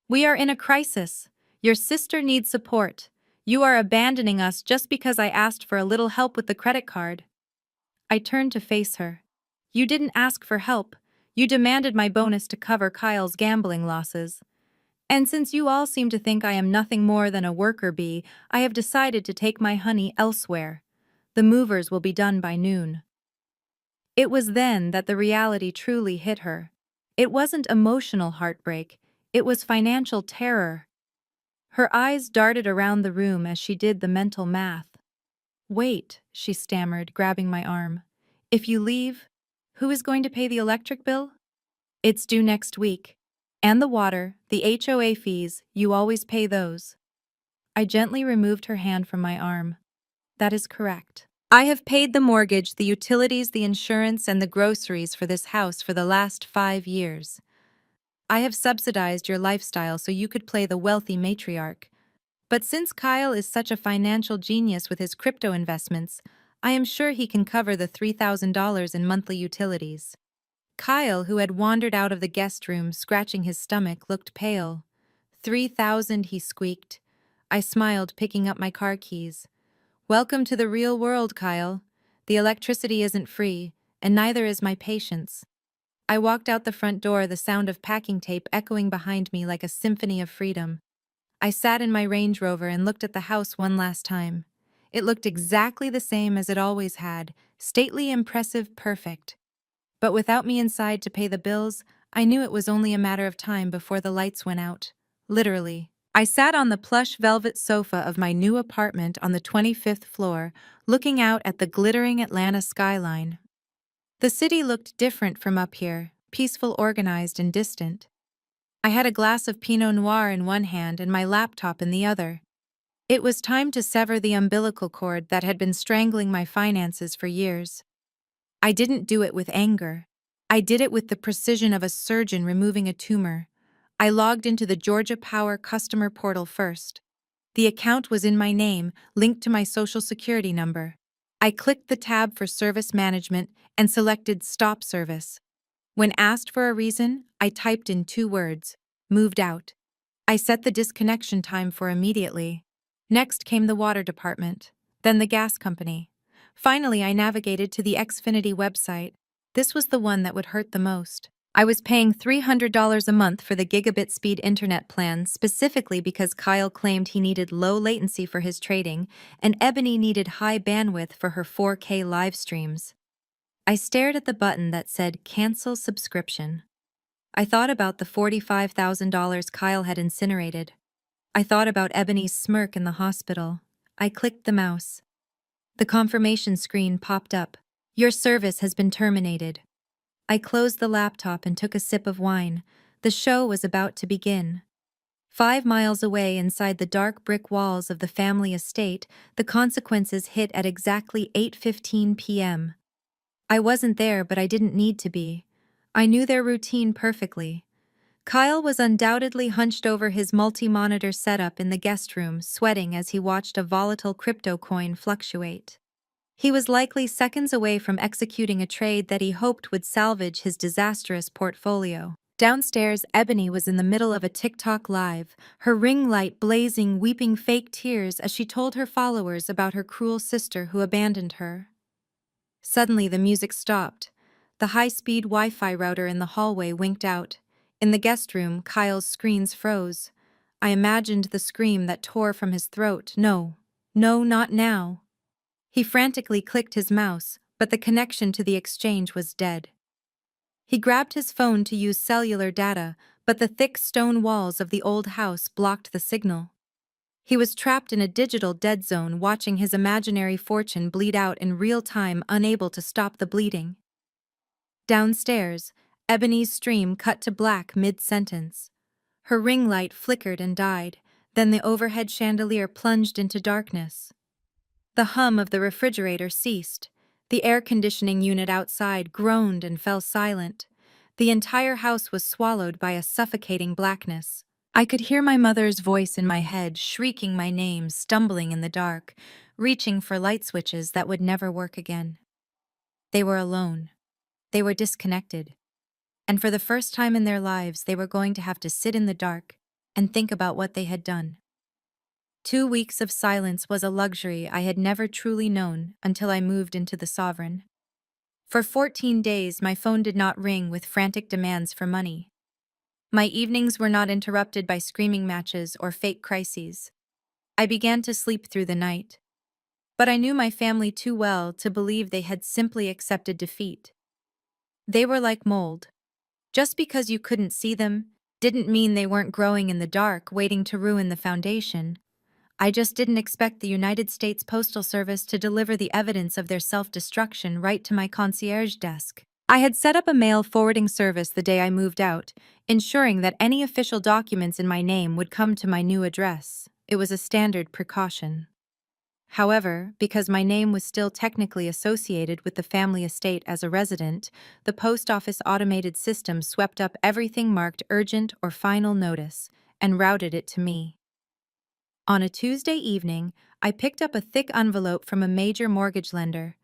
We are in a crisis. Your sister needs support. You are abandoning us just because I asked for a little help with the credit card. I turned to face her. You didn't ask for help. You demanded my bonus to cover Kyle's gambling losses. And since you all seem to think I am nothing more than a worker bee, I have decided to take my honey elsewhere. The movers will be done by noon. It was then that the reality truly hit her. It wasn't emotional heartbreak, it was financial terror. Her eyes darted around the room as she did the mental math. Wait, she stammered, grabbing my arm. If you leave, who is going to pay the electric bill? It's due next week. And the water, the HOA fees, you always pay those. I gently removed her hand from my arm. That is correct. I have paid the mortgage, the utilities, the insurance, and the groceries for this house for the last 5 years. I have subsidized your lifestyle so you could play the wealthy matriarch. But since Kyle is such a financial genius with his crypto investments, I am sure he can cover the $3,000 in monthly utilities. Kyle, who had wandered out of the guest room, scratching his stomach, looked pale. 3,000, he squeaked. I smiled, picking up my car keys. Welcome to the real world, Kyle. The electricity isn't free, and neither is my patience. I walked out the front door, the sound of packing tape echoing behind me like a symphony of freedom. I sat in my Range Rover and looked at the house one last time. It looked exactly the same as it always had, stately, impressive, perfect. But without me inside to pay the bills, I knew it was only a matter of time before the lights went out. Literally. I sat on the plush velvet sofa of my new apartment on the 25th floor, looking out at the glittering Atlanta skyline. The city looked different from up here, peaceful, organized, and distant. I had a glass of Pinot Noir in one hand and my laptop in the other. It was time to sever the umbilical cord that had been strangling my finances for years. I didn't do it with anger. I did it with the precision of a surgeon removing a tumor. I logged into the Georgia Power customer portal first. The account was in my name, linked to my social security number. I clicked the tab for service management and selected Stop Service. When asked for a reason, I typed in 2 words: moved out. I set the disconnection time for immediately. Next came the water department, then the gas company. Finally, I navigated to the Xfinity website. This was the one that would hurt the most. I was paying $300 a month for the gigabit speed internet plan specifically because Kyle claimed he needed low latency for his trading, and Ebony needed high bandwidth for her 4K live streams. I stared at the button that said Cancel Subscription. I thought about the $45,000 Kyle had incinerated. I thought about Ebony's smirk in the hospital. I clicked the mouse. The confirmation screen popped up. Your service has been terminated. I closed the laptop and took a sip of wine. The show was about to begin. 5 miles away inside the dark brick walls of the family estate, the consequences hit at exactly 8:15 p.m. I wasn't there, but I didn't need to be. I knew their routine perfectly. Kyle was undoubtedly hunched over his multi-monitor setup in the guest room, sweating as he watched a volatile crypto coin fluctuate. He was likely seconds away from executing a trade that he hoped would salvage his disastrous portfolio. Downstairs, Ebony was in the middle of a TikTok live, her ring light blazing, weeping fake tears as she told her followers about her cruel sister who abandoned her. Suddenly, the music stopped. The high-speed Wi-Fi router in the hallway winked out. In the guest room, Kyle's screens froze. I imagined the scream that tore from his throat. No, not now. He frantically clicked his mouse, but the connection to the exchange was dead. He grabbed his phone to use cellular data, but the thick stone walls of the old house blocked the signal. He was trapped in a digital dead zone, watching his imaginary fortune bleed out in real time, unable to stop the bleeding. Downstairs, Ebony's stream cut to black mid-sentence. Her ring light flickered and died, then the overhead chandelier plunged into darkness. The hum of the refrigerator ceased. The air conditioning unit outside groaned and fell silent. The entire house was swallowed by a suffocating blackness. I could hear my mother's voice in my head, shrieking my name, stumbling in the dark, reaching for light switches that would never work again. They were alone. They were disconnected. And for the first time in their lives, they were going to have to sit in the dark and think about what they had done. 2 weeks of silence was a luxury I had never truly known until I moved into the Sovereign. For 14 days, my phone did not ring with frantic demands for money. My evenings were not interrupted by screaming matches or fake crises. I began to sleep through the night. But I knew my family too well to believe they had simply accepted defeat. They were like mold. Just because you couldn't see them didn't mean they weren't growing in the dark, waiting to ruin the foundation. I just didn't expect the United States Postal Service to deliver the evidence of their self-destruction right to my concierge desk. I had set up a mail forwarding service the day I moved out, ensuring that any official documents in my name would come to my new address. It was a standard precaution. However, because my name was still technically associated with the family estate as a resident, the post office automated system swept up everything marked urgent or final notice and routed it to me. On a Tuesday evening, I picked up a thick envelope from a major mortgage lender.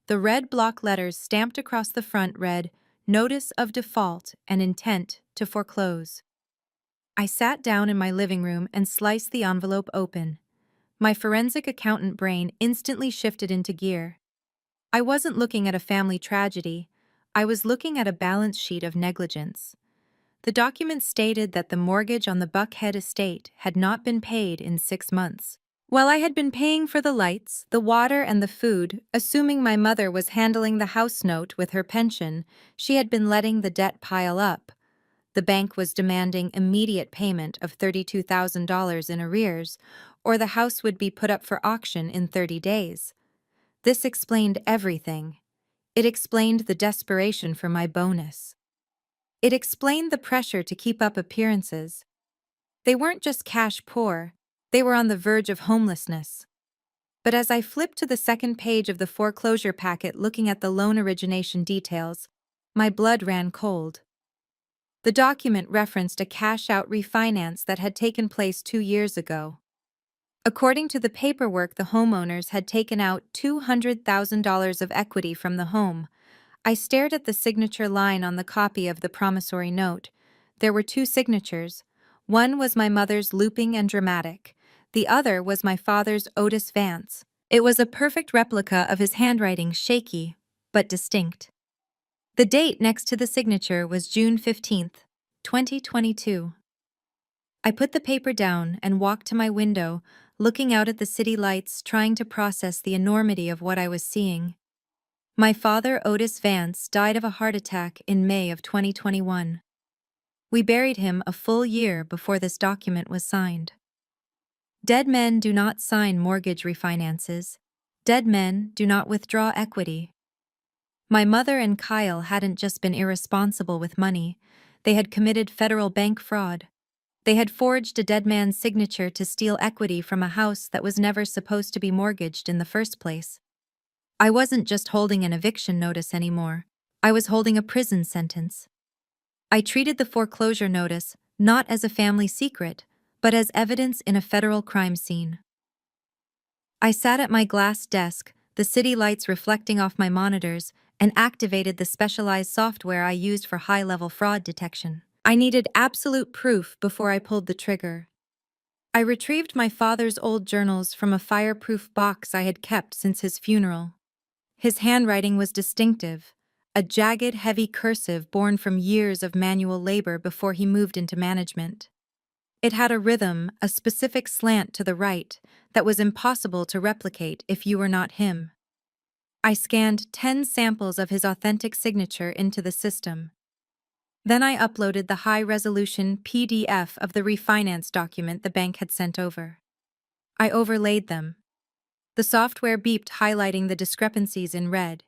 The red block letters stamped across the front read, "Notice of default and intent to foreclose." I sat down in my living room and sliced the envelope open. My forensic accountant brain instantly shifted into gear. I wasn't looking at a family tragedy. I was looking at a balance sheet of negligence. The document stated that the mortgage on the Buckhead estate had not been paid in 6 months. While I had been paying for the lights, the water, and the food, assuming my mother was handling the house note with her pension, she had been letting the debt pile up. The bank was demanding immediate payment of $32,000 in arrears, or the house would be put up for auction in 30 days. This explained everything. It explained the desperation for my bonus. It explained the pressure to keep up appearances. They weren't just cash poor, they were on the verge of homelessness. But as I flipped to the second page of the foreclosure packet looking at the loan origination details, my blood ran cold. The document referenced a cash-out refinance that had taken place 2 years ago. According to the paperwork, the homeowners had taken out $200,000 of equity from the home. I stared at the signature line on the copy of the promissory note. There were two signatures. One was my mother's, looping and dramatic. The other was my father's, Otis Vance. It was a perfect replica of his handwriting, shaky, but distinct. The date next to the signature was June 15th, 2022. I put the paper down and walked to my window, looking out at the city lights, trying to process the enormity of what I was seeing. My father, Otis Vance, died of a heart attack in May of 2021. We buried him a full year before this document was signed. Dead men do not sign mortgage refinances. Dead men do not withdraw equity. My mother and Kyle hadn't just been irresponsible with money, they had committed federal bank fraud. They had forged a dead man's signature to steal equity from a house that was never supposed to be mortgaged in the first place. I wasn't just holding an eviction notice anymore. I was holding a prison sentence. I treated the foreclosure notice not as a family secret, but as evidence in a federal crime scene. I sat at my glass desk, the city lights reflecting off my monitors, and activated the specialized software I used for high-level fraud detection. I needed absolute proof before I pulled the trigger. I retrieved my father's old journals from a fireproof box I had kept since his funeral. His handwriting was distinctive, a jagged, heavy cursive born from years of manual labor before he moved into management. It had a rhythm, a specific slant to the right, that was impossible to replicate if you were not him. I scanned 10 samples of his authentic signature into the system. Then I uploaded the high-resolution PDF of the refinance document the bank had sent over. I overlaid them. The software beeped, highlighting the discrepancies in red.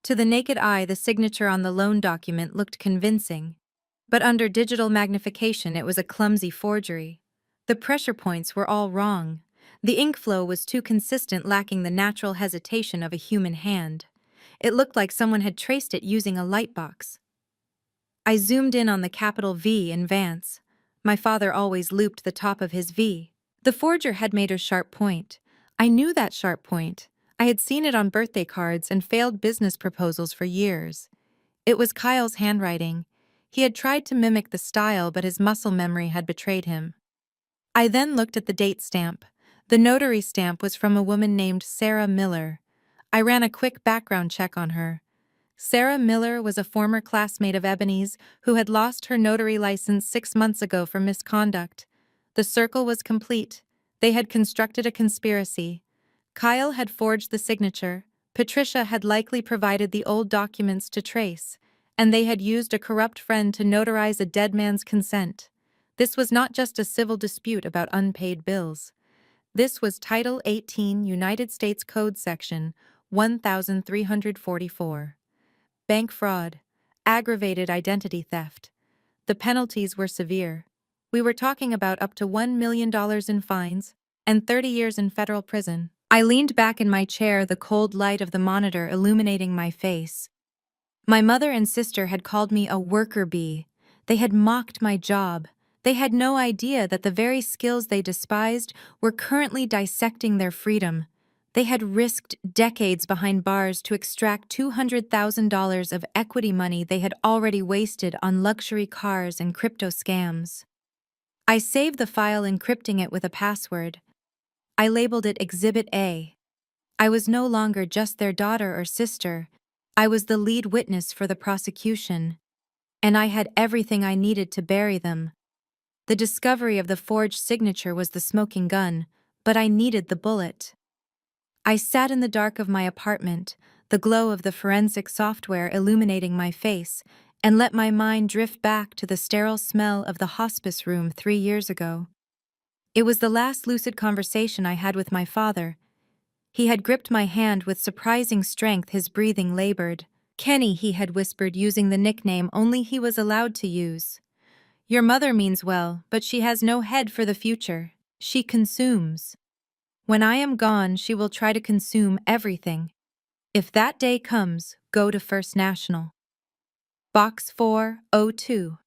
To the naked eye, the signature on the loan document looked convincing, but under digital magnification it was a clumsy forgery. The pressure points were all wrong. The ink flow was too consistent, lacking the natural hesitation of a human hand. It looked like someone had traced it using a lightbox. I zoomed in on the capital V in Vance. My father always looped the top of his V. The forger had made a sharp point. I knew that sharp point. I had seen it on birthday cards and failed business proposals for years. It was Kyle's handwriting. He had tried to mimic the style, but his muscle memory had betrayed him. I then looked at the date stamp. The notary stamp was from a woman named Sarah Miller. I ran a quick background check on her. Sarah Miller was a former classmate of Ebony's who had lost her notary license 6 months ago for misconduct. The circle was complete. They had constructed a conspiracy. Kyle had forged the signature, Patricia had likely provided the old documents to trace, and they had used a corrupt friend to notarize a dead man's consent. This was not just a civil dispute about unpaid bills. This was Title 18 United States Code Section 1344. Bank fraud, aggravated identity theft. The penalties were severe. We were talking about up to $1 million in fines and 30 years in federal prison. I leaned back in my chair, the cold light of the monitor illuminating my face. My mother and sister had called me a worker bee. They had mocked my job. They had no idea that the very skills they despised were currently dissecting their freedom. They had risked decades behind bars to extract $200,000 of equity money they had already wasted on luxury cars and crypto scams. I saved the file, encrypting it with a password. I labeled it Exhibit A. I was no longer just their daughter or sister. I was the lead witness for the prosecution, and I had everything I needed to bury them. The discovery of the forged signature was the smoking gun, but I needed the bullet. I sat in the dark of my apartment, the glow of the forensic software illuminating my face, and let my mind drift back to the sterile smell of the hospice room 3 years ago. It was the last lucid conversation I had with my father. He had gripped my hand with surprising strength, his breathing labored. Kenny, he had whispered, using the nickname only he was allowed to use. Your mother means well, but she has no head for the future. She consumes. When I am gone, she will try to consume everything. If that day comes, go to First National. Box 402.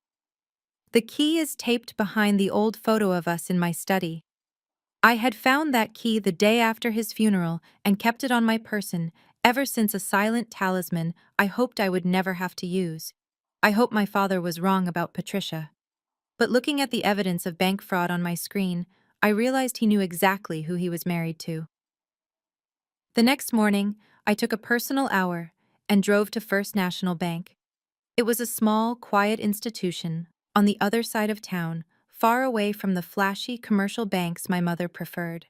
The key is taped behind the old photo of us in my study. I had found that key the day after his funeral and kept it on my person, ever since, a silent talisman I hoped I would never have to use. I hope my father was wrong about Patricia. But looking at the evidence of bank fraud on my screen, I realized he knew exactly who he was married to. The next morning, I took a personal hour and drove to First National Bank. It was a small, quiet institution on the other side of town, far away from the flashy commercial banks my mother preferred.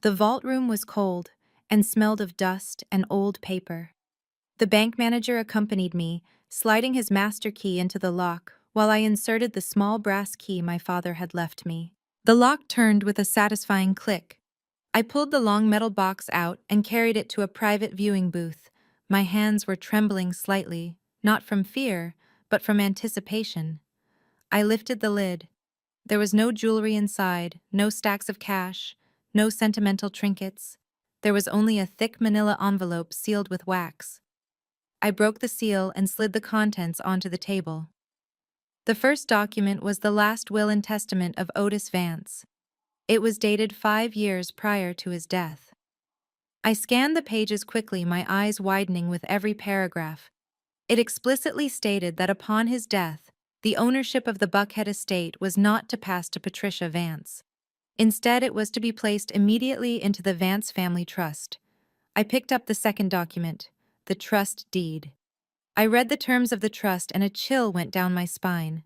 The vault room was cold and smelled of dust and old paper. The bank manager accompanied me, sliding his master key into the lock while I inserted the small brass key my father had left me. The lock turned with a satisfying click. I pulled the long metal box out and carried it to a private viewing booth. My hands were trembling slightly, not from fear, but from anticipation. I lifted the lid. There was no jewelry inside, no stacks of cash, no sentimental trinkets. There was only a thick manila envelope sealed with wax. I broke the seal and slid the contents onto the table. The first document was the last will and testament of Otis Vance. It was dated 5 years prior to his death. I scanned the pages quickly, my eyes widening with every paragraph. It explicitly stated that upon his death, the ownership of the Buckhead estate was not to pass to Patricia Vance. Instead, it was to be placed immediately into the Vance family trust. I picked up the second document, the trust deed. I read the terms of the trust and a chill went down my spine.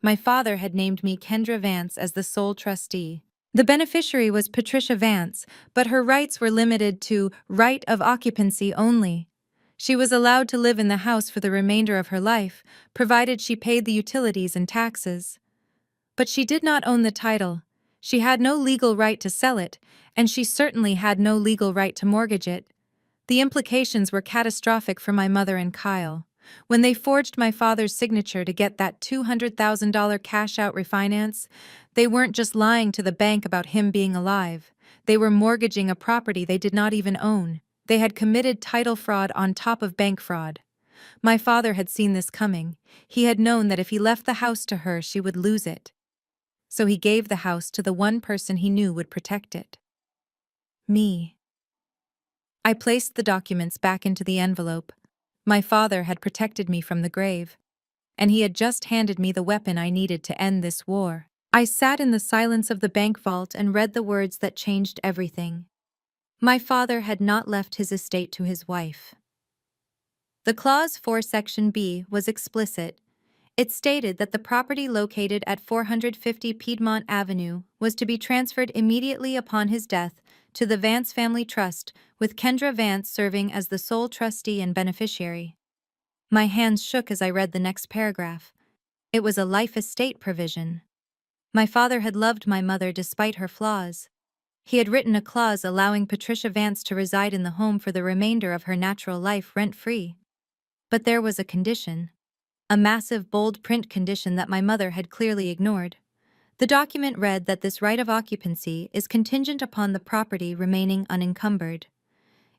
My father had named me Kendra Vance as the sole trustee. The beneficiary was Patricia Vance, but her rights were limited to right of occupancy only. She was allowed to live in the house for the remainder of her life, provided she paid the utilities and taxes. But she did not own the title. She had no legal right to sell it, and she certainly had no legal right to mortgage it. The implications were catastrophic for my mother and Kyle. When they forged my father's signature to get that $200,000 cash-out refinance, they weren't just lying to the bank about him being alive. They were mortgaging a property they did not even own. They had committed title fraud on top of bank fraud. My father had seen this coming. He had known that if he left the house to her, she would lose it. So he gave the house to the one person he knew would protect it. Me. I placed the documents back into the envelope. My father had protected me from the grave, and he had just handed me the weapon I needed to end this war. I sat in the silence of the bank vault and read the words that changed everything. My father had not left his estate to his wife. The Clause 4 Section B was explicit. It stated that the property located at 450 Piedmont Avenue was to be transferred immediately upon his death to the Vance Family Trust, with Kendra Vance serving as the sole trustee and beneficiary. My hands shook as I read the next paragraph. It was a life estate provision. My father had loved my mother despite her flaws. He had written a clause allowing Patricia Vance to reside in the home for the remainder of her natural life rent-free. But there was a condition. A massive bold print condition that my mother had clearly ignored. The document read that this right of occupancy is contingent upon the property remaining unencumbered.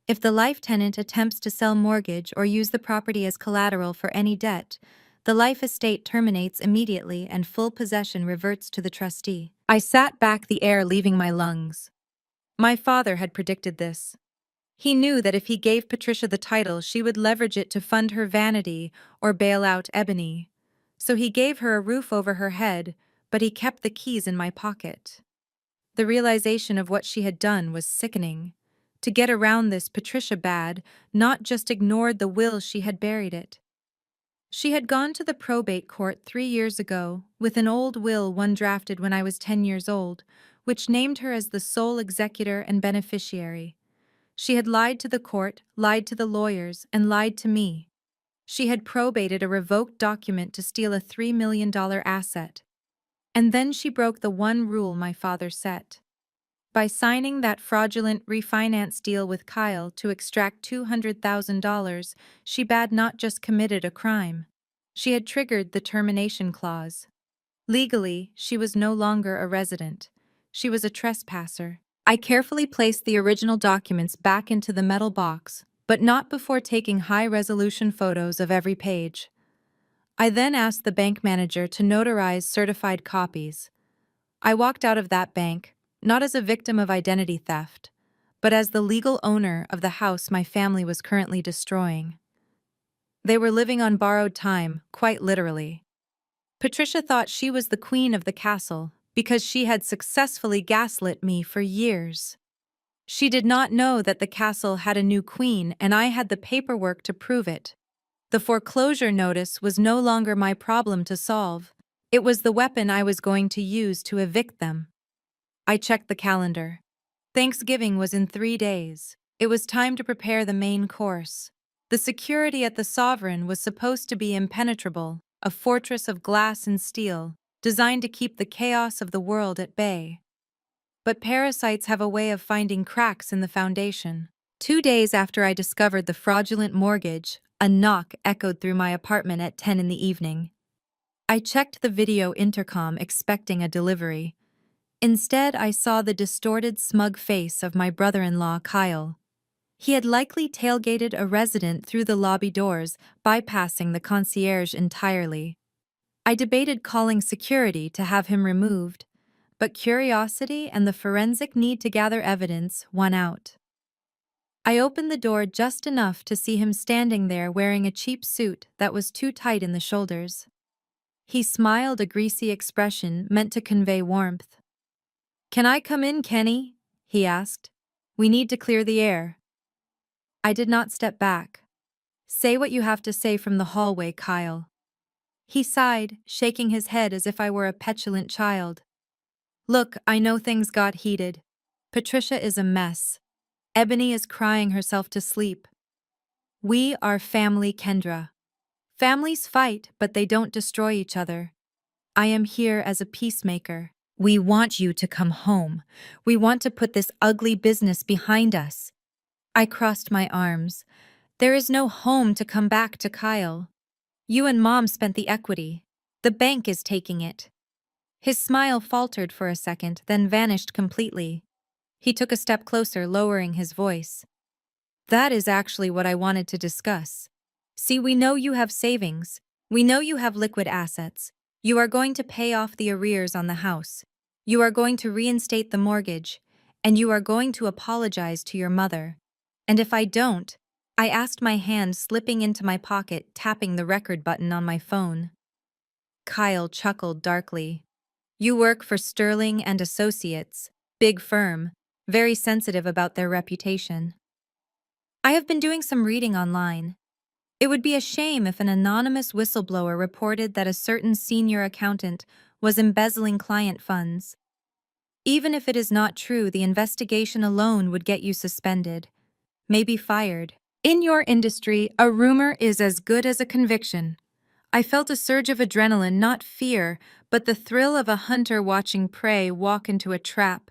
If the life tenant attempts to sell mortgage or use the property as collateral for any debt, the life estate terminates immediately and full possession reverts to the trustee. I sat back, the air leaving my lungs. My father had predicted this. He knew that if he gave Patricia the title, she would leverage it to fund her vanity or bail out Ebony. So he gave her a roof over her head, but he kept the keys in my pocket. The realization of what she had done was sickening. To get around this, Patricia Bad not just ignored the will, she had buried it. She had gone to the probate court 3 years ago with an old will, one drafted when I was 10 years old, which named her as the sole executor and beneficiary. She had lied to the court, lied to the lawyers, and lied to me. She had probated a revoked document to steal a $3 million asset. And then she broke the one rule my father set. By signing that fraudulent refinance deal with Kyle to extract $200,000, she had not just committed a crime. She had triggered the termination clause. Legally, she was no longer a resident. She was a trespasser. I carefully placed the original documents back into the metal box, but not before taking high-resolution photos of every page. I then asked the bank manager to notarize certified copies. I walked out of that bank, not as a victim of identity theft, but as the legal owner of the house my family was currently destroying. They were living on borrowed time, quite literally. Patricia thought she was the queen of the castle because she had successfully gaslit me for years. She did not know that the castle had a new queen, and I had the paperwork to prove it. The foreclosure notice was no longer my problem to solve. It was the weapon I was going to use to evict them. I checked the calendar. Thanksgiving was in 3 days. It was time to prepare the main course. The security at the Sovereign was supposed to be impenetrable, a fortress of glass and steel, designed to keep the chaos of the world at bay. But parasites have a way of finding cracks in the foundation. 2 days after I discovered the fraudulent mortgage, a knock echoed through my apartment at 10 in the evening. I checked the video intercom expecting a delivery. Instead, I saw the distorted, smug face of my brother-in-law, Kyle. He had likely tailgated a resident through the lobby doors, bypassing the concierge entirely. I debated calling security to have him removed, but curiosity and the forensic need to gather evidence won out. I opened the door just enough to see him standing there wearing a cheap suit that was too tight in the shoulders. He smiled, a greasy expression meant to convey warmth. "Can I come in, Kenny?" he asked. "We need to clear the air." I did not step back. "Say what you have to say from the hallway, Kyle." He sighed, shaking his head as if I were a petulant child. "Look, I know things got heated. Patricia is a mess. Ebony is crying herself to sleep. We are family, Kendra. Families fight, but they don't destroy each other. I am here as a peacemaker. We want you to come home. We want to put this ugly business behind us." I crossed my arms. "There is no home to come back to, Kyle. You and Mom spent the equity. The bank is taking it." His smile faltered for a second, then vanished completely. He took a step closer, lowering his voice. "That is actually what I wanted to discuss. See, we know you have savings. We know you have liquid assets. You are going to pay off the arrears on the house. You are going to reinstate the mortgage. And you are going to apologize to your mother. And if I don't," I asked, my hand slipping into my pocket, tapping the record button on my phone. Kyle chuckled darkly. "You work for Sterling and Associates, big firm, very sensitive about their reputation. I have been doing some reading online. It would be a shame if an anonymous whistleblower reported that a certain senior accountant was embezzling client funds. Even if it is not true, the investigation alone would get you suspended, maybe fired. In your industry, a rumor is as good as a conviction." I felt a surge of adrenaline, not fear, but the thrill of a hunter watching prey walk into a trap.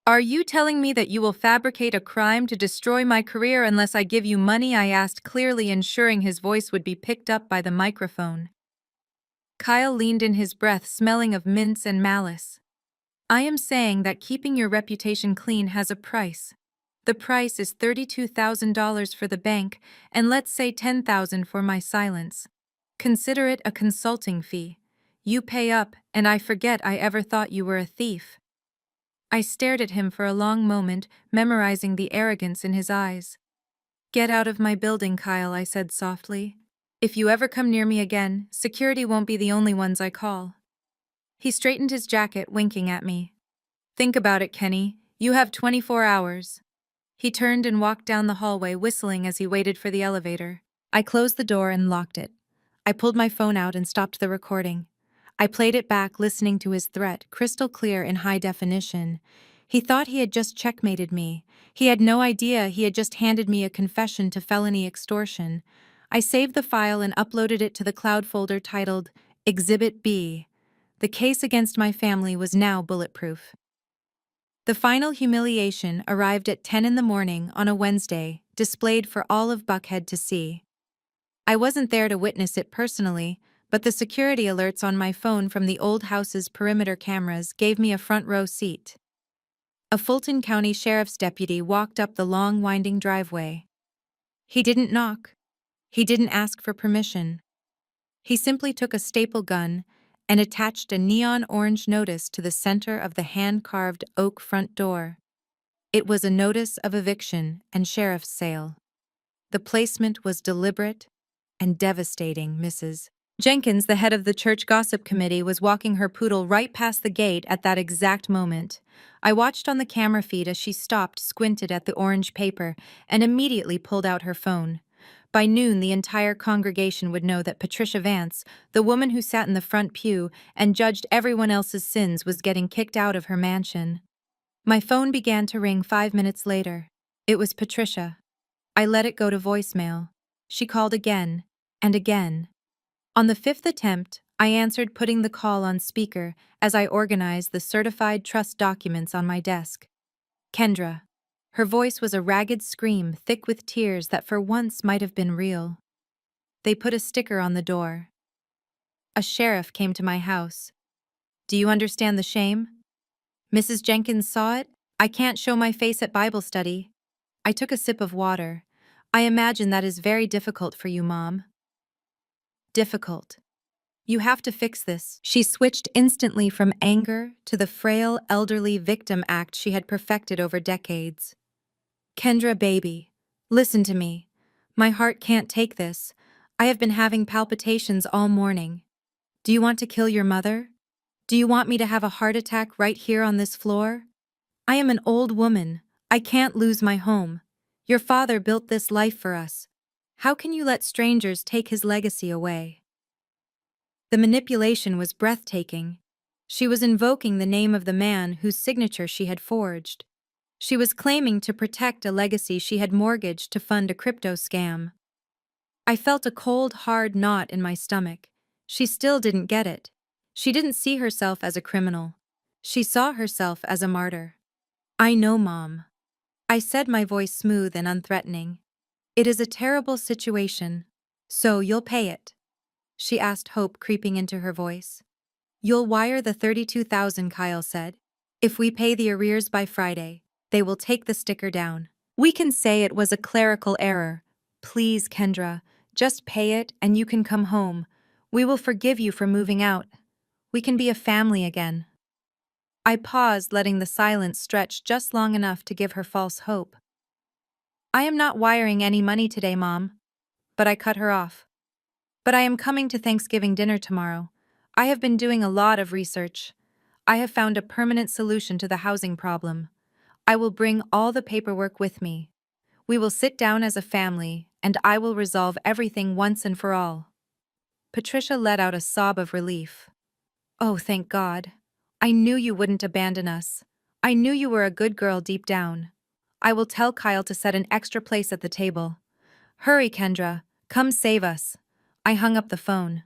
"Are you telling me that you will fabricate a crime to destroy my career unless I give you money?" I asked, clearly ensuring his voice would be picked up by the microphone. Kyle leaned in, his breath smelling of mints and malice. "I am saying that keeping your reputation clean has a price. The price is $32,000 for the bank, and let's say $10,000 for my silence. Consider it a consulting fee. You pay up, and I forget I ever thought you were a thief." I stared at him for a long moment, memorizing the arrogance in his eyes. "Get out of my building, Kyle," I said softly. "If you ever come near me again, security won't be the only ones I call." He straightened his jacket, winking at me. "Think about it, Kenny. You have 24 hours. He turned and walked down the hallway, whistling as he waited for the elevator. I closed the door and locked it. I pulled my phone out and stopped the recording. I played it back, listening to his threat, crystal clear in high definition. He thought he had just checkmated me. He had no idea he had just handed me a confession to felony extortion. I saved the file and uploaded it to the cloud folder titled Exhibit B. The case against my family was now bulletproof. The final humiliation arrived at 10 in the morning on a Wednesday, displayed for all of Buckhead to see. I wasn't there to witness it personally, but the security alerts on my phone from the old house's perimeter cameras gave me a front row seat. A Fulton County Sheriff's deputy walked up the long, winding driveway. He didn't knock. He didn't ask for permission. He simply took a staple gun and attached a neon orange notice to the center of the hand-carved oak front door. It was a notice of eviction and sheriff's sale. The placement was deliberate and devastating. Mrs. Jenkins, the head of the church gossip committee, was walking her poodle right past the gate at that exact moment. I watched on the camera feed as she stopped, squinted at the orange paper, and immediately pulled out her phone. By noon, the entire congregation would know that Patricia Vance, the woman who sat in the front pew and judged everyone else's sins, was getting kicked out of her mansion. My phone began to ring 5 minutes later. It was Patricia. I let it go to voicemail. She called again and again. On the 5th attempt, I answered, putting the call on speaker as I organized the certified trust documents on my desk. Kendra. Her voice was a ragged scream, thick with tears that for once might have been real. They put a sticker on the door. A sheriff came to my house. Do you understand the shame? Mrs. Jenkins saw it. I can't show my face at Bible study. I took a sip of water. I imagine that is very difficult for you, Mom. Difficult. You have to fix this. She switched instantly from anger to the frail, elderly victim act she had perfected over decades. Kendra, baby, listen to me. My heart can't take this. I have been having palpitations all morning. Do you want to kill your mother? Do you want me to have a heart attack right here on this floor? I am an old woman. I can't lose my home. Your father built this life for us. How can you let strangers take his legacy away? The manipulation was breathtaking. She was invoking the name of the man whose signature she had forged. She was claiming to protect a legacy she had mortgaged to fund a crypto scam. I felt a cold, hard knot in my stomach. She still didn't get it. She didn't see herself as a criminal. She saw herself as a martyr. I know, Mom. I said, my voice smooth and unthreatening. It is a terrible situation. So you'll pay it? She asked, hope creeping into her voice. You'll wire the $32,000, Kyle said. If we pay the arrears by Friday, they will take the sticker down. We can say it was a clerical error. Please, Kendra, just pay it and you can come home. We will forgive you for moving out. We can be a family again. I paused, letting the silence stretch just long enough to give her false hope. I am not wiring any money today, Mom. But I cut her off. But I am coming to Thanksgiving dinner tomorrow. I have been doing a lot of research. I have found a permanent solution to the housing problem. I will bring all the paperwork with me. We will sit down as a family, and I will resolve everything once and for all. Patricia let out a sob of relief. Oh, thank God. I knew you wouldn't abandon us. I knew you were a good girl deep down. I will tell Kyle to set an extra place at the table. Hurry, Kendra. Come save us. I hung up the phone.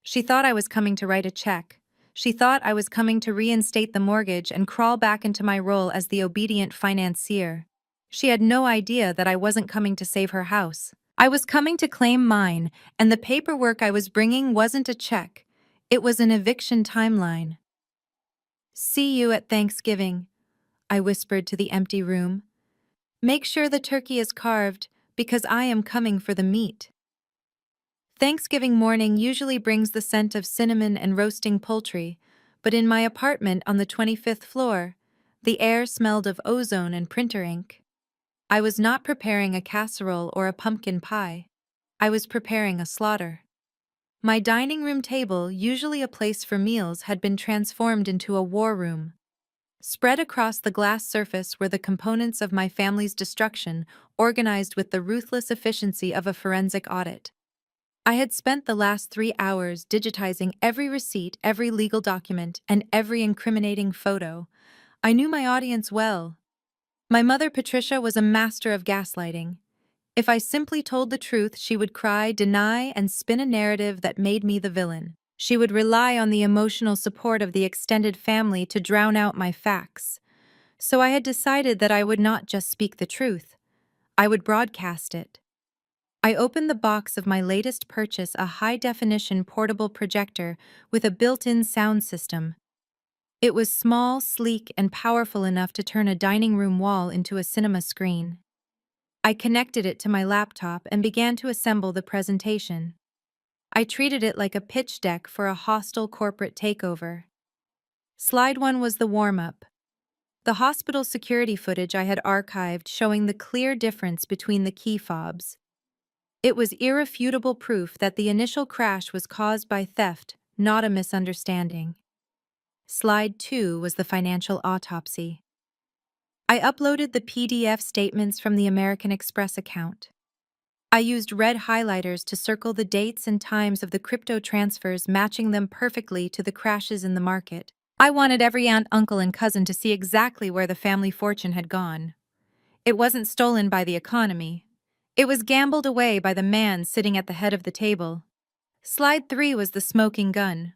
She thought I was coming to write a check. She thought I was coming to reinstate the mortgage and crawl back into my role as the obedient financier. She had no idea that I wasn't coming to save her house. I was coming to claim mine, and the paperwork I was bringing wasn't a check. It was an eviction timeline. See you at Thanksgiving, I whispered to the empty room. Make sure the turkey is carved, because I am coming for the meat. Thanksgiving morning usually brings the scent of cinnamon and roasting poultry, but in my apartment on the 25th floor, the air smelled of ozone and printer ink. I was not preparing a casserole or a pumpkin pie. I was preparing a slaughter. My dining room table, usually a place for meals, had been transformed into a war room. Spread across the glass surface were the components of my family's destruction, organized with the ruthless efficiency of a forensic audit. I had spent the last 3 hours digitizing every receipt, every legal document, and every incriminating photo. I knew my audience well. My mother, Patricia, was a master of gaslighting. If I simply told the truth, she would cry, deny, and spin a narrative that made me the villain. She would rely on the emotional support of the extended family to drown out my facts. So I had decided that I would not just speak the truth, I would broadcast it. I opened the box of my latest purchase, a high-definition portable projector with a built-in sound system. It was small, sleek, and powerful enough to turn a dining room wall into a cinema screen. I connected it to my laptop and began to assemble the presentation. I treated it like a pitch deck for a hostile corporate takeover. Slide 1 was the warm-up. The hospital security footage I had archived showing the clear difference between the key fobs. It was irrefutable proof that the initial crash was caused by theft, not a misunderstanding. Slide 2 was the financial autopsy. I uploaded the PDF statements from the American Express account. I used red highlighters to circle the dates and times of the crypto transfers, matching them perfectly to the crashes in the market. I wanted every aunt, uncle, and cousin to see exactly where the family fortune had gone. It wasn't stolen by the economy. It was gambled away by the man sitting at the head of the table. Slide 3 was the smoking gun.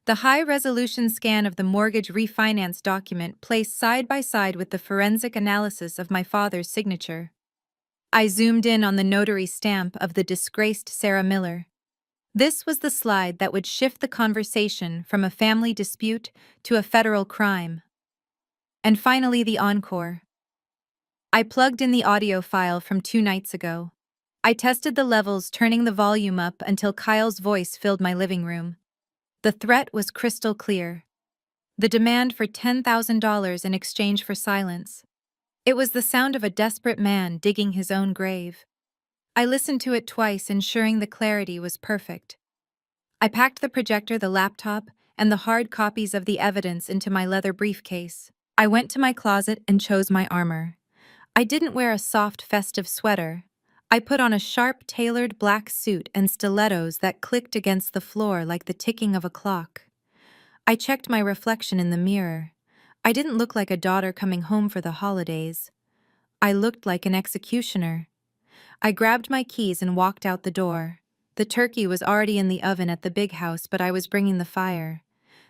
The high-resolution scan of the mortgage refinance document placed side by side with the forensic analysis of my father's signature. I zoomed in on the notary stamp of the disgraced Sarah Miller. This was the slide that would shift the conversation from a family dispute to a federal crime. And finally, the encore. I plugged in the audio file from 2 nights ago. I tested the levels, turning the volume up until Kyle's voice filled my living room. The threat was crystal clear. The demand for $10,000 in exchange for silence. It was the sound of a desperate man digging his own grave. I listened to it twice, ensuring the clarity was perfect. I packed the projector, the laptop, and the hard copies of the evidence into my leather briefcase. I went to my closet and chose my armor. I didn't wear a soft, festive sweater. I put on a sharp, tailored black suit and stilettos that clicked against the floor like the ticking of a clock. I checked my reflection in the mirror. I didn't look like a daughter coming home for the holidays. I looked like an executioner. I grabbed my keys and walked out the door. The turkey was already in the oven at the big house, but I was bringing the fire.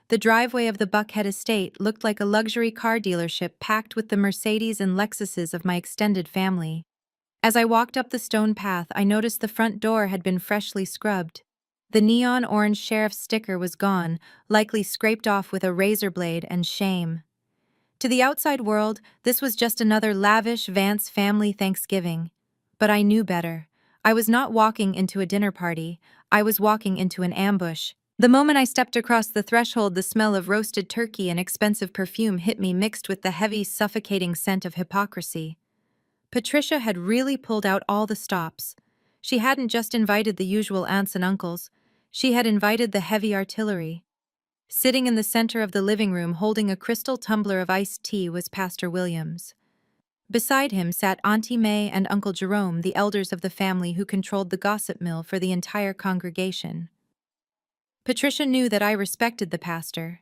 The driveway of the Buckhead estate looked like a luxury car dealership packed with the Mercedes and Lexuses of my extended family. As I walked up the stone path, I noticed the front door had been freshly scrubbed. The neon orange sheriff's sticker was gone, likely scraped off with a razor blade, and shame. To the outside world, this was just another lavish Vance family Thanksgiving. But I knew better. I was not walking into a dinner party. I was walking into an ambush. The moment I stepped across the threshold, the smell of roasted turkey and expensive perfume hit me, mixed with the heavy, suffocating scent of hypocrisy. Patricia had really pulled out all the stops. She hadn't just invited the usual aunts and uncles. She had invited the heavy artillery. Sitting in the center of the living room holding a crystal tumbler of iced tea was Pastor Williams. Beside him sat Auntie May and Uncle Jerome, the elders of the family who controlled the gossip mill for the entire congregation. Patricia knew that I respected the pastor.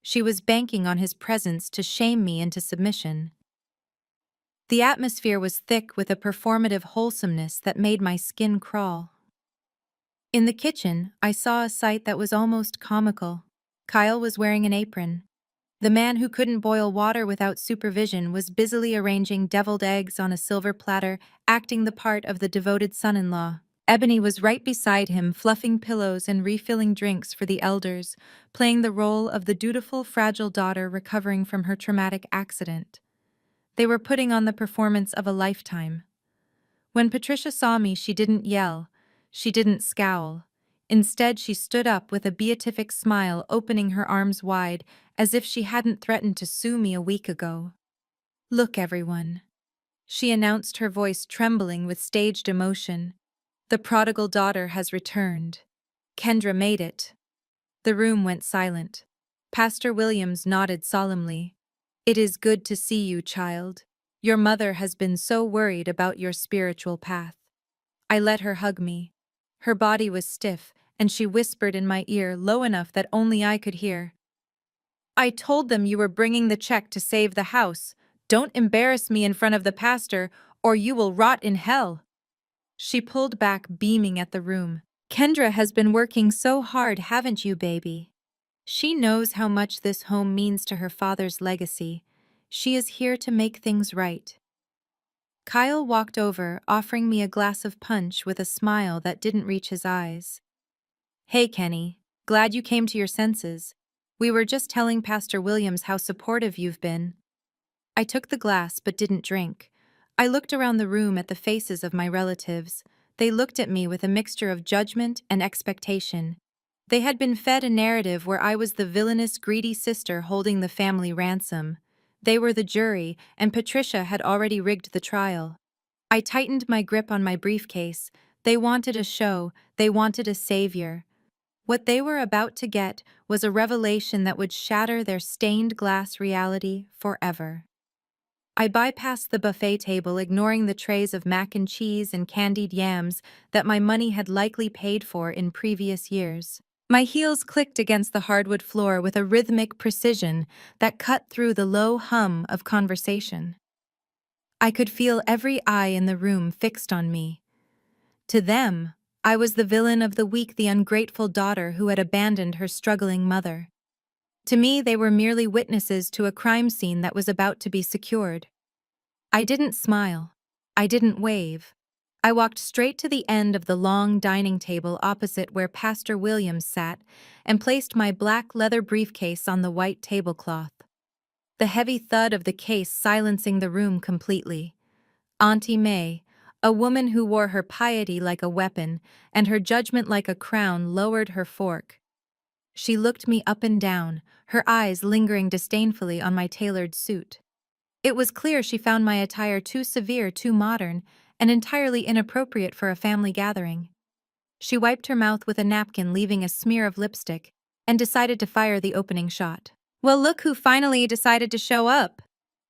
She was banking on his presence to shame me into submission. The atmosphere was thick with a performative wholesomeness that made my skin crawl. In the kitchen, I saw a sight that was almost comical. Kyle was wearing an apron. The man who couldn't boil water without supervision was busily arranging deviled eggs on a silver platter, acting the part of the devoted son-in-law. Ebony was right beside him, fluffing pillows and refilling drinks for the elders, playing the role of the dutiful, fragile daughter recovering from her traumatic accident. They were putting on the performance of a lifetime. When Patricia saw me, she didn't yell. She didn't scowl. Instead, she stood up with a beatific smile, opening her arms wide, as if she hadn't threatened to sue me a week ago. "Look, everyone," she announced, her voice trembling with staged emotion. "The prodigal daughter has returned. Kendra made it." The room went silent. Pastor Williams nodded solemnly. It is good to see you, child. Your mother has been so worried about your spiritual path. I let her hug me. Her body was stiff, and she whispered in my ear low enough that only I could hear. I told them you were bringing the check to save the house. Don't embarrass me in front of the pastor, or you will rot in hell. She pulled back, beaming at the room. Kendra has been working so hard, haven't you, baby? She knows how much this home means to her father's legacy. She is here to make things right. Kyle walked over, offering me a glass of punch with a smile that didn't reach his eyes. Hey, Kenny. Glad you came to your senses. We were just telling Pastor Williams how supportive you've been. I took the glass but didn't drink. I looked around the room at the faces of my relatives. They looked at me with a mixture of judgment and expectation. They had been fed a narrative where I was the villainous, greedy sister holding the family ransom. They were the jury, and Patricia had already rigged the trial. I tightened my grip on my briefcase. They wanted a show, they wanted a savior. What they were about to get was a revelation that would shatter their stained glass reality forever. I bypassed the buffet table, ignoring the trays of mac and cheese and candied yams that my money had likely paid for in previous years. My heels clicked against the hardwood floor with a rhythmic precision that cut through the low hum of conversation. I could feel every eye in the room fixed on me. To them, I was the villain of the week, the ungrateful daughter who had abandoned her struggling mother. To me, they were merely witnesses to a crime scene that was about to be secured. I didn't smile. I didn't wave. I walked straight to the end of the long dining table opposite where Pastor Williams sat and placed my black leather briefcase on the white tablecloth. The heavy thud of the case silencing the room completely. Auntie May, a woman who wore her piety like a weapon and her judgment like a crown, lowered her fork. She looked me up and down, her eyes lingering disdainfully on my tailored suit. It was clear she found my attire too severe, too modern, and entirely inappropriate for a family gathering. She wiped her mouth with a napkin, leaving a smear of lipstick, and decided to fire the opening shot. "Well, look who finally decided to show up,"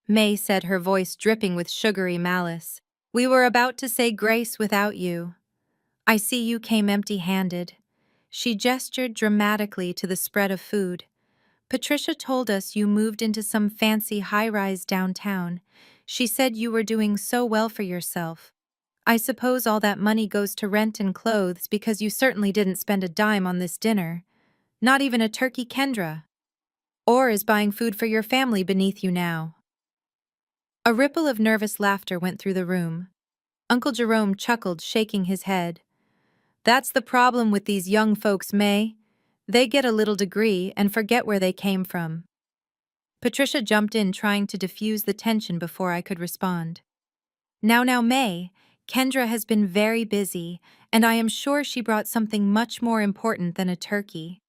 May said, her voice dripping with sugary malice. "We were about to say grace without you. I see you came empty-handed." She gestured dramatically to the spread of food. "Patricia told us you moved into some fancy high-rise downtown. She said you were doing so well for yourself. I suppose all that money goes to rent and clothes because you certainly didn't spend a dime on this dinner. Not even a turkey, Kendra. Or is buying food for your family beneath you now?" A ripple of nervous laughter went through the room. Uncle Jerome chuckled, shaking his head. "That's the problem with these young folks, May. They get a little degree and forget where they came from." Patricia jumped in, trying to diffuse the tension before I could respond. Now, May, Kendra has been very busy, and I am sure she brought something much more important than a turkey."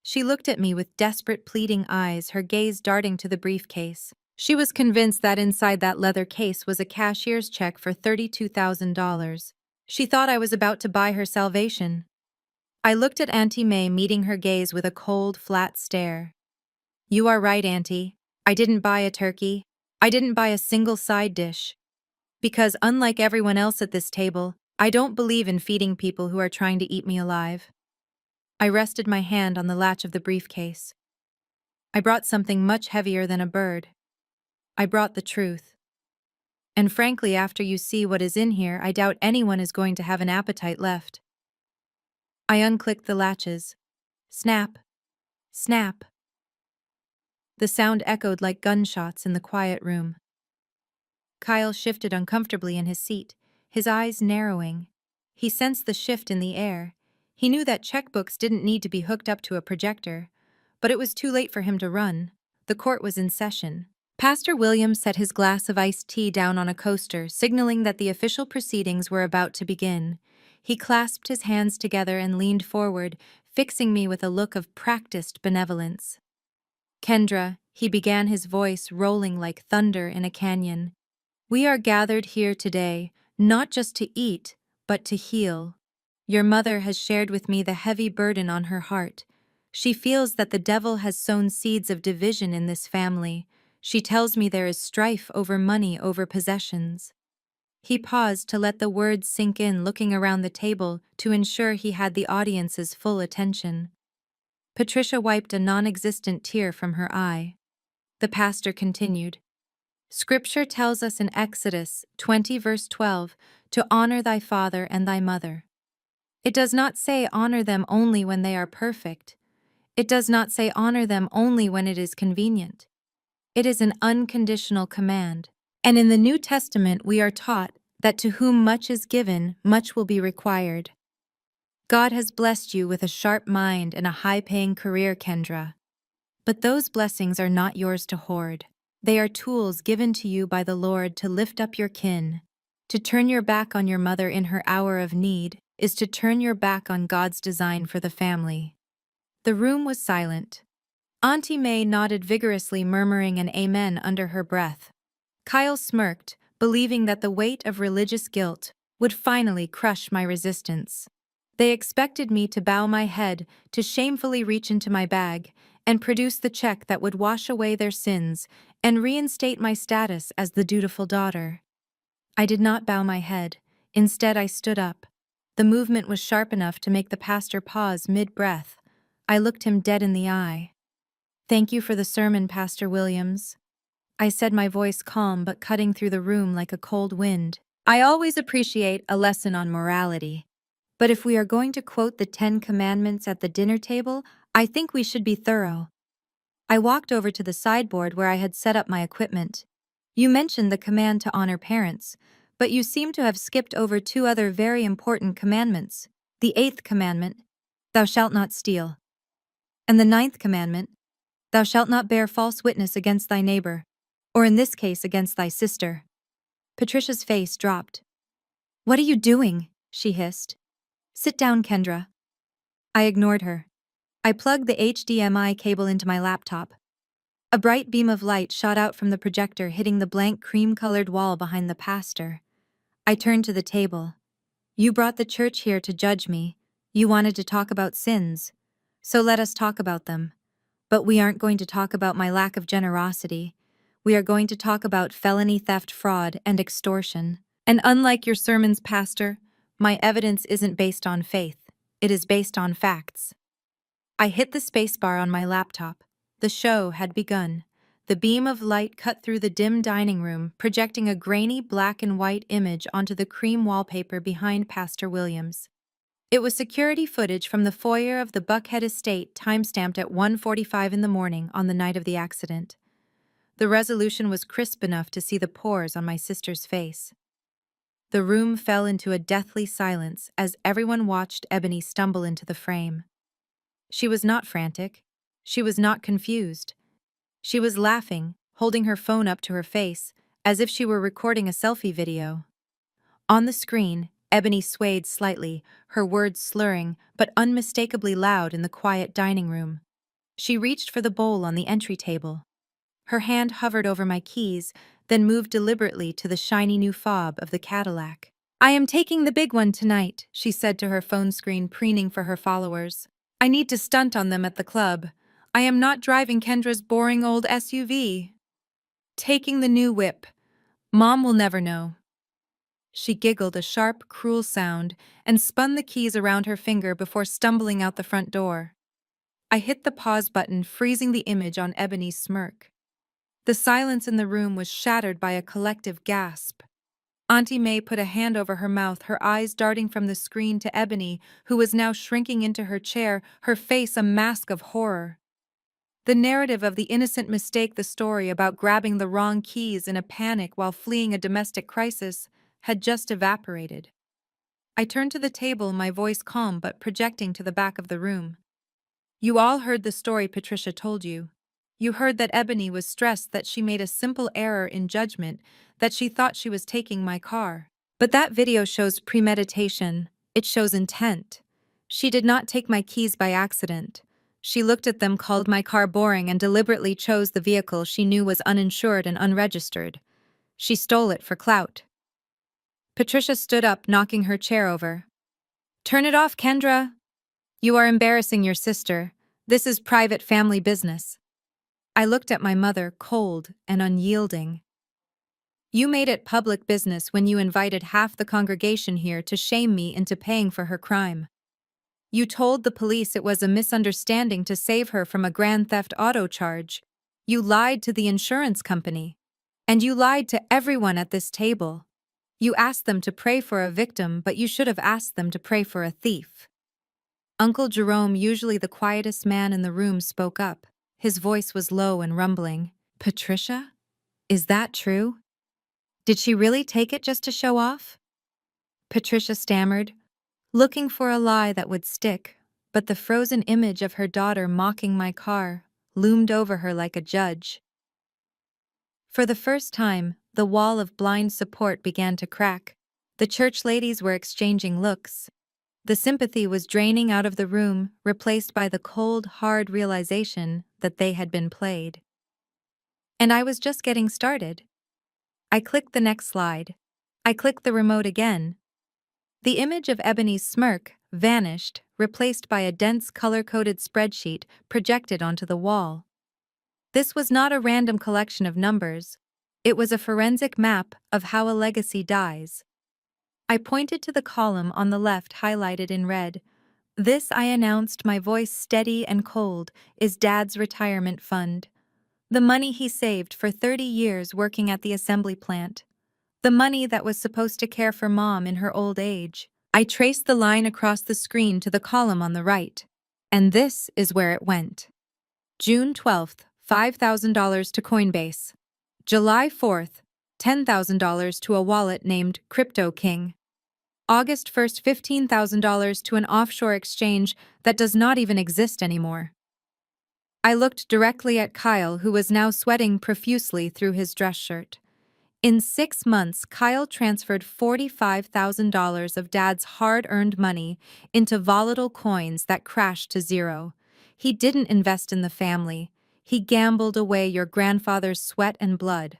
She looked at me with desperate, pleading eyes, her gaze darting to the briefcase. She was convinced that inside that leather case was a cashier's check for $32,000. She thought I was about to buy her salvation. I looked at Auntie May, meeting her gaze with a cold, flat stare. "You are right, Auntie. I didn't buy a turkey. I didn't buy a single side dish. Because, unlike everyone else at this table, I don't believe in feeding people who are trying to eat me alive." I rested my hand on the latch of the briefcase. "I brought something much heavier than a bird. I brought the truth. And frankly, after you see what is in here, I doubt anyone is going to have an appetite left." I unclicked the latches. Snap. Snap. The sound echoed like gunshots in the quiet room. Kyle shifted uncomfortably in his seat, his eyes narrowing. He sensed the shift in the air. He knew that checkbooks didn't need to be hooked up to a projector, but it was too late for him to run. The court was in session. Pastor Williams set his glass of iced tea down on a coaster, signaling that the official proceedings were about to begin. He clasped his hands together and leaned forward, fixing me with a look of practiced benevolence. "Kendra," he began, his voice rolling like thunder in a canyon, "we are gathered here today, not just to eat, but to heal. Your mother has shared with me the heavy burden on her heart. She feels that the devil has sown seeds of division in this family. She tells me there is strife over money, over possessions. He paused to let the words sink in, looking around the table to ensure he had the audience's full attention. Patricia wiped a non-existent tear from her eye. The pastor continued. Scripture tells us in Exodus 20 verse 12 to honor thy father and thy mother. It does not say honor them only when they are perfect. It does not say honor them only when it is convenient. It is an unconditional command. And in the New Testament we are taught that to whom much is given, much will be required. God has blessed you with a sharp mind and a high-paying career, Kendra. But those blessings are not yours to hoard. They are tools given to you by the Lord to lift up your kin. To turn your back on your mother in her hour of need is to turn your back on God's design for the family. The room was silent. Auntie May nodded vigorously, murmuring an amen under her breath. Kyle smirked, believing that the weight of religious guilt would finally crush my resistance. They expected me to bow my head, to shamefully reach into my bag, and produce the check that would wash away their sins and reinstate my status as the dutiful daughter. I did not bow my head. Instead, I stood up. The movement was sharp enough to make the pastor pause mid-breath. I looked him dead in the eye. "Thank you for the sermon, Pastor Williams," I said, my voice calm but cutting through the room like a cold wind. "I always appreciate a lesson on morality. But if we are going to quote the 10 Commandments at the dinner table, I think we should be thorough." I walked over to the sideboard where I had set up my equipment. "You mentioned the command to honor parents, but you seem to have skipped over 2 other very important commandments. The 8th commandment, thou shalt not steal. And the 9th commandment, thou shalt not bear false witness against thy neighbor, or in this case against thy sister." Patricia's face dropped. "What are you doing?" she hissed. "Sit down, Kendra." I ignored her. I plugged the HDMI cable into my laptop. A bright beam of light shot out from the projector, hitting the blank cream-colored wall behind the pastor. I turned to the table. "You brought the church here to judge me. You wanted to talk about sins. So let us talk about them. But we aren't going to talk about my lack of generosity. We are going to talk about felony theft, fraud, and extortion. And unlike your sermons, Pastor, my evidence isn't based on faith. It is based on facts." I hit the spacebar on my laptop. The show had begun. The beam of light cut through the dim dining room, projecting a grainy black and white image onto the cream wallpaper behind Pastor Williams. It was security footage from the foyer of the Buckhead estate, timestamped at 1:45 in the morning on the night of the accident. The resolution was crisp enough to see the pores on my sister's face. The room fell into a deathly silence as everyone watched Ebony stumble into the frame. She was not frantic. She was not confused. She was laughing, holding her phone up to her face, as if she were recording a selfie video. On the screen, Ebony swayed slightly, her words slurring but unmistakably loud in the quiet dining room. She reached for the bowl on the entry table. Her hand hovered over my keys, then moved deliberately to the shiny new fob of the Cadillac. "I am taking the big one tonight," she said to her phone screen, preening for her followers. "I need to stunt on them at the club. I am not driving Kendra's boring old SUV. Taking the new whip. Mom will never know." She giggled a sharp, cruel sound and spun the keys around her finger before stumbling out the front door. I hit the pause button, freezing the image on Ebony's smirk. The silence in the room was shattered by a collective gasp. Auntie May put a hand over her mouth, her eyes darting from the screen to Ebony, who was now shrinking into her chair, her face a mask of horror. The narrative of the innocent mistake, the story about grabbing the wrong keys in a panic while fleeing a domestic crisis, had just evaporated. I turned to the table, my voice calm but projecting to the back of the room. "You all heard the story Patricia told you. You heard that Ebony was stressed, that she made a simple error in judgment, that she thought she was taking my car. But that video shows premeditation. It shows intent. She did not take my keys by accident. She looked at them, called my car boring, and deliberately chose the vehicle she knew was uninsured and unregistered. She stole it for clout." Patricia stood up, knocking her chair over. "Turn it off, Kendra. You are embarrassing your sister. This is private family business." I looked at my mother, cold and unyielding. You made it public business when you invited half the congregation here to shame me into paying for her crime. You told the police it was a misunderstanding to save her from a grand theft auto charge. You lied to the insurance company. And you lied to everyone at this table. You asked them to pray for a victim, but you should have asked them to pray for a thief. Uncle Jerome, usually the quietest man in the room, spoke up. His voice was low and rumbling. Patricia? Is that true? Did she really take it just to show off? Patricia stammered, looking for a lie that would stick, but the frozen image of her daughter mocking my car loomed over her like a judge. For the first time, the wall of blind support began to crack. The church ladies were exchanging looks. The sympathy was draining out of the room, replaced by the cold, hard realization that they had been played. And I was just getting started. I clicked the next slide. I clicked the remote again. The image of Ebony's smirk vanished, replaced by a dense color-coded spreadsheet projected onto the wall. This was not a random collection of numbers. It was a forensic map of how a legacy dies. I pointed to the column on the left highlighted in red. This, I announced, my voice steady and cold, is Dad's retirement fund. The money he saved for 30 years working at the assembly plant. The money that was supposed to care for Mom in her old age. I traced the line across the screen to the column on the right. And this is where it went. June 12th, $5,000 to Coinbase. July 4th, $10,000 to a wallet named Crypto King. August 1st, $15,000 to an offshore exchange that does not even exist anymore. I looked directly at Kyle, who was now sweating profusely through his dress shirt. In 6 months, Kyle transferred $45,000 of Dad's hard-earned money into volatile coins that crashed to zero. He didn't invest in the family. He gambled away your grandfather's sweat and blood.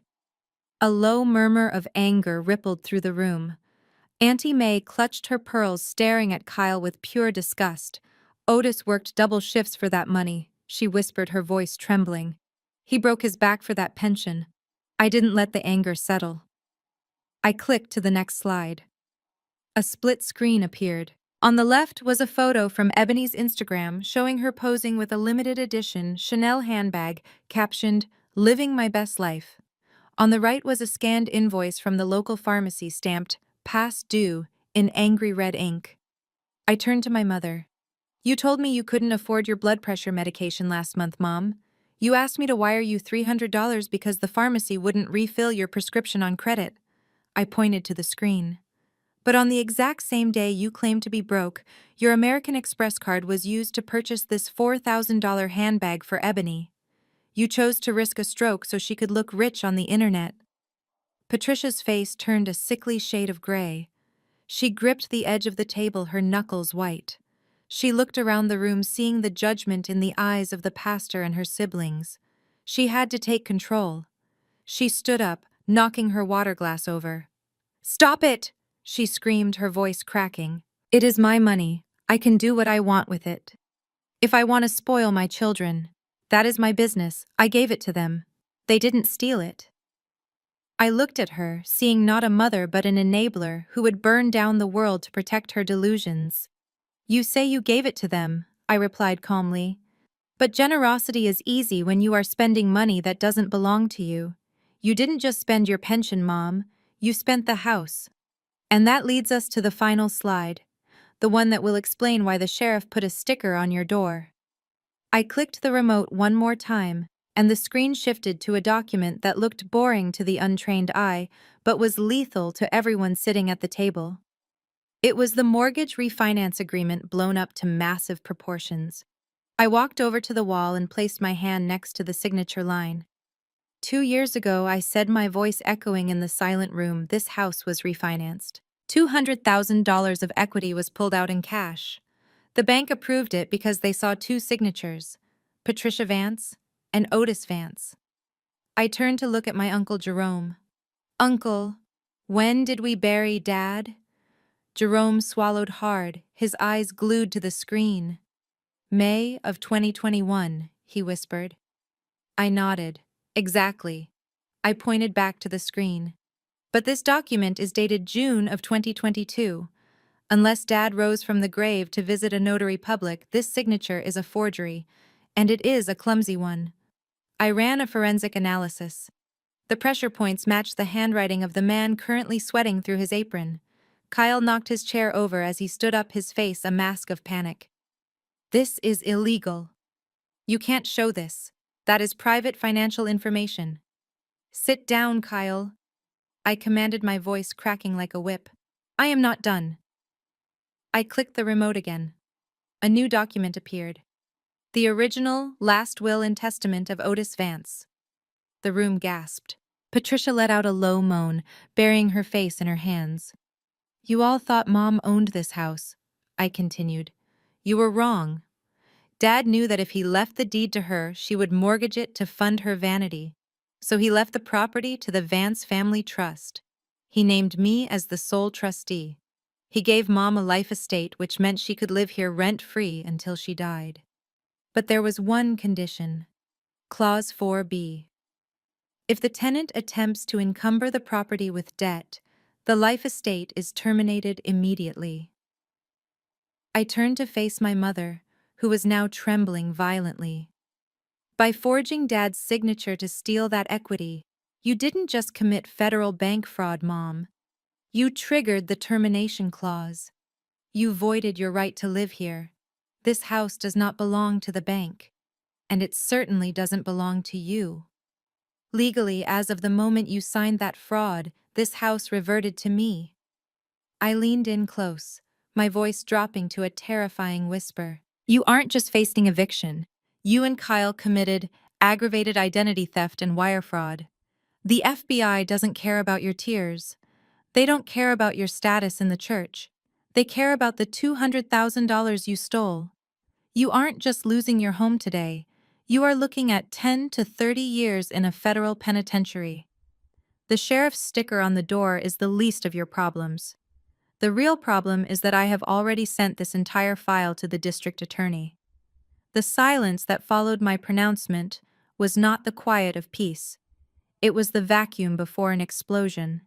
A low murmur of anger rippled through the room. Auntie May clutched her pearls, staring at Kyle with pure disgust. Otis worked double shifts for that money, she whispered, her voice trembling. He broke his back for that pension. I didn't let the anger settle. I clicked to the next slide. A split screen appeared. On the left was a photo from Ebony's Instagram showing her posing with a limited edition Chanel handbag captioned, "Living my best life." On the right was a scanned invoice from the local pharmacy stamped, "Past due," in angry red ink. I turned to my mother. You told me you couldn't afford your blood pressure medication last month, Mom. You asked me to wire you $300 because the pharmacy wouldn't refill your prescription on credit. I pointed to the screen. But on the exact same day you claimed to be broke, your American Express card was used to purchase this $4,000 handbag for Ebony. You chose to risk a stroke so she could look rich on the internet. Patricia's face turned a sickly shade of gray. She gripped the edge of the table, her knuckles white. She looked around the room, seeing the judgment in the eyes of the pastor and her siblings. She had to take control. She stood up, knocking her water glass over. "Stop it!" she screamed, her voice cracking. "It is my money. I can do what I want with it. If I want to spoil my children, that is my business. I gave it to them. They didn't steal it." I looked at her, seeing not a mother but an enabler who would burn down the world to protect her delusions. "You say you gave it to them," I replied calmly. "But generosity is easy when you are spending money that doesn't belong to you. You didn't just spend your pension, Mom. You spent the house." And that leads us to the final slide, the one that will explain why the sheriff put a sticker on your door. I clicked the remote one more time, and the screen shifted to a document that looked boring to the untrained eye, but was lethal to everyone sitting at the table. It was the mortgage refinance agreement blown up to massive proportions. I walked over to the wall and placed my hand next to the signature line. 2 years ago, I said, my voice echoing in the silent room, this house was refinanced. $200,000 of equity was pulled out in cash. The bank approved it because they saw 2 signatures, Patricia Vance and Otis Vance. I turned to look at my Uncle Jerome. "Uncle, when did we bury Dad?" Jerome swallowed hard, his eyes glued to the screen. "May of 2021, he whispered. I nodded. Exactly. I pointed back to the screen. But this document is dated June of 2022. Unless Dad rose from the grave to visit a notary public, this signature is a forgery, and it is a clumsy one. I ran a forensic analysis. The pressure points matched the handwriting of the man currently sweating through his apron. Kyle knocked his chair over as he stood up, his face a mask of panic. This is illegal. You can't show this. That is private financial information. Sit down, Kyle. I commanded, my voice cracking like a whip. I am not done. I clicked the remote again. A new document appeared. The original last will and testament of Otis Vance. The room gasped. Patricia let out a low moan, burying her face in her hands. You all thought Mom owned this house, I continued. You were wrong. Dad knew that if he left the deed to her, she would mortgage it to fund her vanity. So he left the property to the Vance Family Trust. He named me as the sole trustee. He gave Mom a life estate, which meant she could live here rent-free until she died. But there was one condition. Clause 4B. If the tenant attempts to encumber the property with debt, the life estate is terminated immediately. I turned to face my mother, who was now trembling violently. By forging Dad's signature to steal that equity, you didn't just commit federal bank fraud, Mom. You triggered the termination clause. You voided your right to live here. This house does not belong to the bank, and it certainly doesn't belong to you. Legally, as of the moment you signed that fraud, this house reverted to me. I leaned in close, my voice dropping to a terrifying whisper. You aren't just facing eviction. You and Kyle committed aggravated identity theft and wire fraud. The FBI doesn't care about your tears. They don't care about your status in the church. They care about the $200,000 you stole. You aren't just losing your home today. You are looking at 10 to 30 years in a federal penitentiary. The sheriff's sticker on the door is the least of your problems. The real problem is that I have already sent this entire file to the district attorney. The silence that followed my pronouncement was not the quiet of peace. It was the vacuum before an explosion.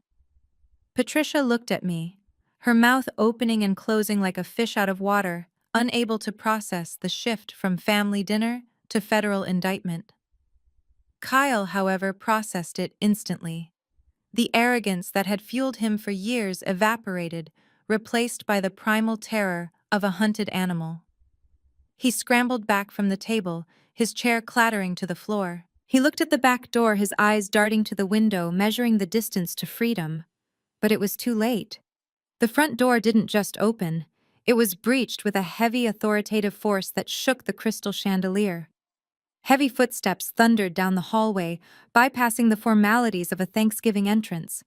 Patricia looked at me, her mouth opening and closing like a fish out of water, unable to process the shift from family dinner to federal indictment. Kyle, however, processed it instantly. The arrogance that had fueled him for years evaporated, replaced by the primal terror of a hunted animal. He scrambled back from the table, his chair clattering to the floor. He looked at the back door, his eyes darting to the window, measuring the distance to freedom. But it was too late. The front door didn't just open. It was breached with a heavy, authoritative force that shook the crystal chandelier. Heavy footsteps thundered down the hallway, bypassing the formalities of a Thanksgiving entrance.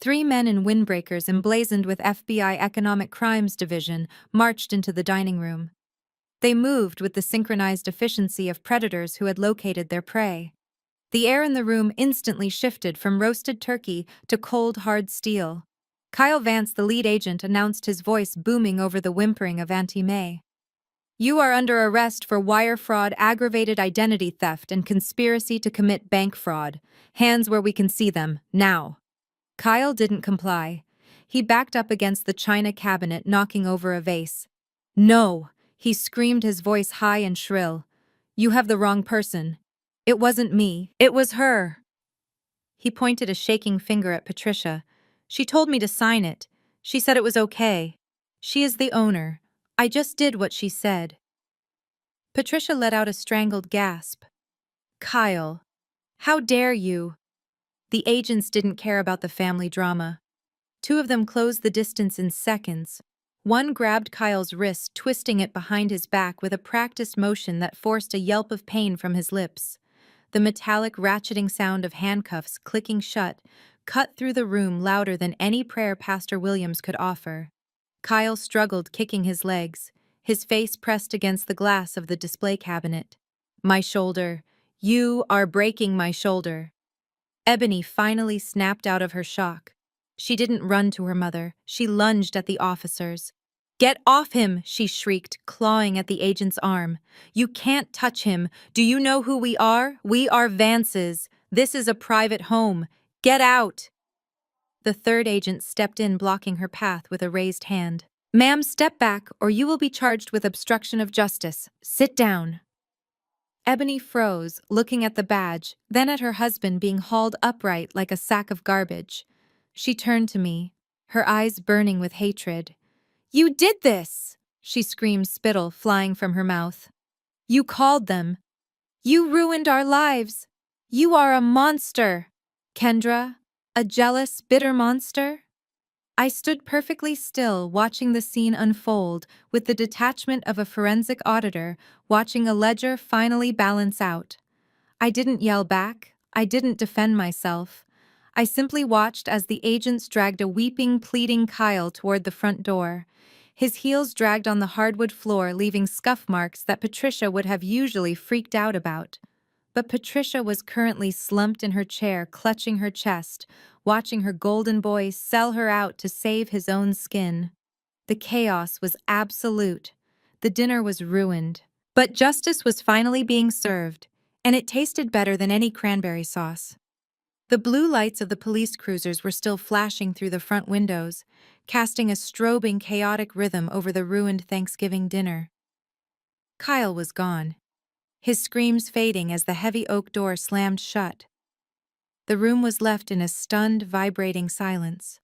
3 men in windbreakers emblazoned with FBI Economic Crimes Division marched into the dining room. They moved with the synchronized efficiency of predators who had located their prey. The air in the room instantly shifted from roasted turkey to cold, hard steel. Kyle Vance, the lead agent, announced, his voice booming over the whimpering of Auntie May. You are under arrest for wire fraud, aggravated identity theft, and conspiracy to commit bank fraud. Hands where we can see them, now. Kyle didn't comply. He backed up against the china cabinet, knocking over a vase. No, he screamed, his voice high and shrill. You have the wrong person. It wasn't me, it was her. He pointed a shaking finger at Patricia. She told me to sign it. She said it was okay. She is the owner. I just did what she said. Patricia let out a strangled gasp. Kyle, how dare you? The agents didn't care about the family drama. 2 of them closed the distance in seconds. One grabbed Kyle's wrist, twisting it behind his back with a practiced motion that forced a yelp of pain from his lips. The metallic ratcheting sound of handcuffs clicking shut cut through the room louder than any prayer Pastor Williams could offer. Kyle struggled, kicking his legs, his face pressed against the glass of the display cabinet. My shoulder. You are breaking my shoulder. Ebony finally snapped out of her shock. She didn't run to her mother. She lunged at the officers. Get off him, she shrieked, clawing at the agent's arm. You can't touch him. Do you know who we are? We are Vances. This is a private home. Get out! The third agent stepped in, blocking her path with a raised hand. Ma'am, step back, or you will be charged with obstruction of justice. Sit down. Ebony froze, looking at the badge, then at her husband being hauled upright like a sack of garbage. She turned to me, her eyes burning with hatred. You did this! She screamed, spittle flying from her mouth. You called them. You ruined our lives. You are a monster. Kendra, a jealous, bitter monster? I stood perfectly still, watching the scene unfold, with the detachment of a forensic auditor watching a ledger finally balance out. I didn't yell back. I didn't defend myself. I simply watched as the agents dragged a weeping, pleading Kyle toward the front door. His heels dragged on the hardwood floor, leaving scuff marks that Patricia would have usually freaked out about. But Patricia was currently slumped in her chair, clutching her chest, watching her golden boy sell her out to save his own skin. The chaos was absolute. The dinner was ruined. But justice was finally being served, and it tasted better than any cranberry sauce. The blue lights of the police cruisers were still flashing through the front windows, casting a strobing, chaotic rhythm over the ruined Thanksgiving dinner. Kyle was gone, his screams fading as the heavy oak door slammed shut. The room was left in a stunned, vibrating silence.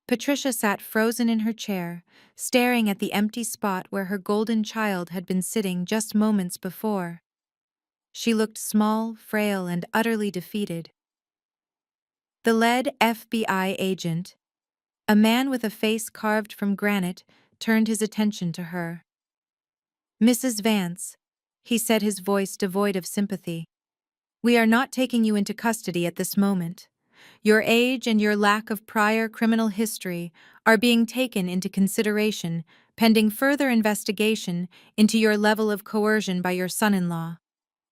Patricia sat frozen in her chair, staring at the empty spot where her golden child had been sitting just moments before. She looked small, frail, and utterly defeated. The lead FBI agent, a man with a face carved from granite, turned his attention to her. Mrs. Vance, he said, his voice devoid of sympathy. We are not taking you into custody at this moment. Your age and your lack of prior criminal history are being taken into consideration pending further investigation into your level of coercion by your son-in-law.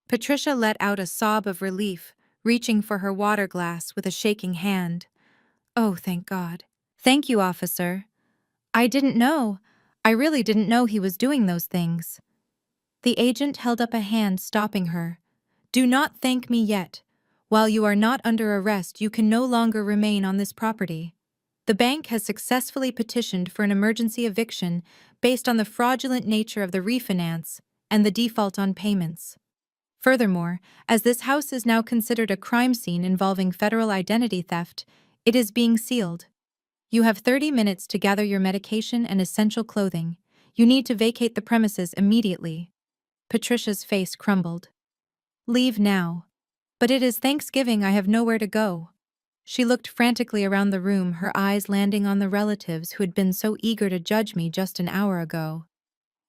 Patricia let out a sob of relief, reaching for her water glass with a shaking hand. Oh, thank God. Thank you, officer. I didn't know. I really didn't know he was doing those things. The agent held up a hand, stopping her. Do not thank me yet. While you are not under arrest, you can no longer remain on this property. The bank has successfully petitioned for an emergency eviction based on the fraudulent nature of the refinance and the default on payments. Furthermore, as this house is now considered a crime scene involving federal identity theft, it is being sealed. You have 30 minutes to gather your medication and essential clothing. You need to vacate the premises immediately. Patricia's face crumbled. Leave now. But it is Thanksgiving, I have nowhere to go. She looked frantically around the room, her eyes landing on the relatives who had been so eager to judge me just an hour ago.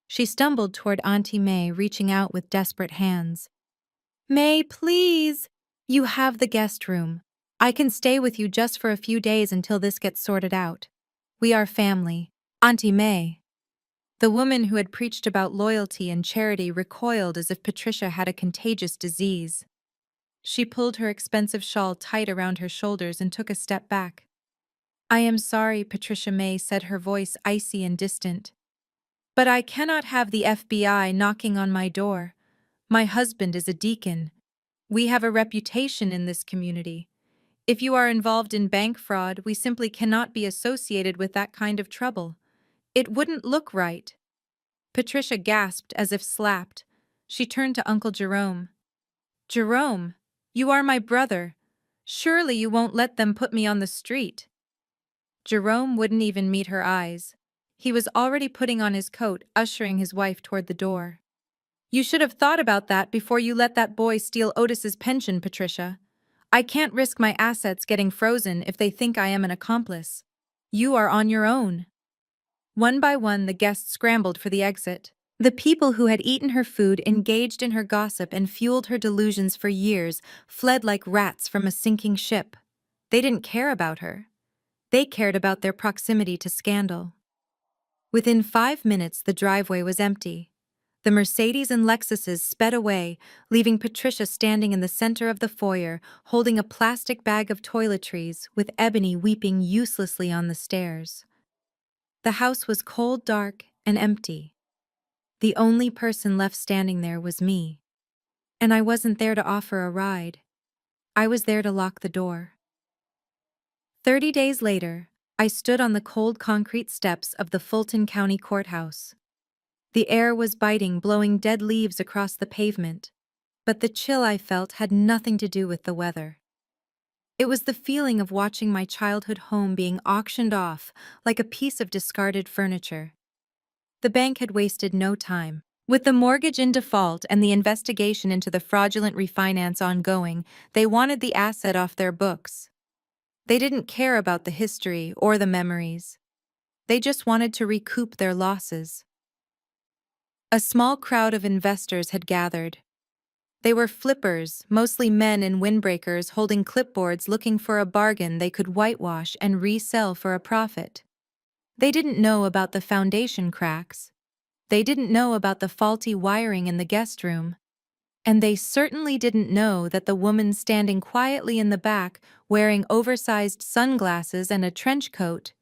She stumbled toward Auntie May, reaching out with desperate hands. May, please! You have the guest room. I can stay with you just for a few days until this gets sorted out. We are family. Auntie May. The woman who had preached about loyalty and charity recoiled as if Patricia had a contagious disease. She pulled her expensive shawl tight around her shoulders and took a step back. I am sorry, Patricia May said, her voice icy and distant. But I cannot have the FBI knocking on my door. My husband is a deacon. We have a reputation in this community. If you are involved in bank fraud, we simply cannot be associated with that kind of trouble. It wouldn't look right. Patricia gasped as if slapped. She turned to Uncle Jerome. Jerome, you are my brother. Surely you won't let them put me on the street. Jerome wouldn't even meet her eyes. He was already putting on his coat, ushering his wife toward the door. You should have thought about that before you let that boy steal Otis's pension, Patricia. I can't risk my assets getting frozen if they think I am an accomplice. You are on your own. One by one, the guests scrambled for the exit. The people who had eaten her food, engaged in her gossip, and fueled her delusions for years fled like rats from a sinking ship. They didn't care about her. They cared about their proximity to scandal. Within 5 minutes, the driveway was empty. The Mercedes and Lexuses sped away, leaving Patricia standing in the center of the foyer, holding a plastic bag of toiletries, with Ebony weeping uselessly on the stairs. The house was cold, dark, and empty. The only person left standing there was me. And I wasn't there to offer a ride. I was there to lock the door. 30 days later, I stood on the cold concrete steps of the Fulton County Courthouse. The air was biting, blowing dead leaves across the pavement, but the chill I felt had nothing to do with the weather. It was the feeling of watching my childhood home being auctioned off like a piece of discarded furniture. The bank had wasted no time. With the mortgage in default and the investigation into the fraudulent refinance ongoing, they wanted the asset off their books. They didn't care about the history or the memories. They just wanted to recoup their losses. A small crowd of investors had gathered. They were flippers, mostly men in windbreakers holding clipboards looking for a bargain they could whitewash and resell for a profit. They didn't know about the foundation cracks. They didn't know about the faulty wiring in the guest room. And they certainly didn't know that the woman standing quietly in the back, wearing oversized sunglasses and a trench coat,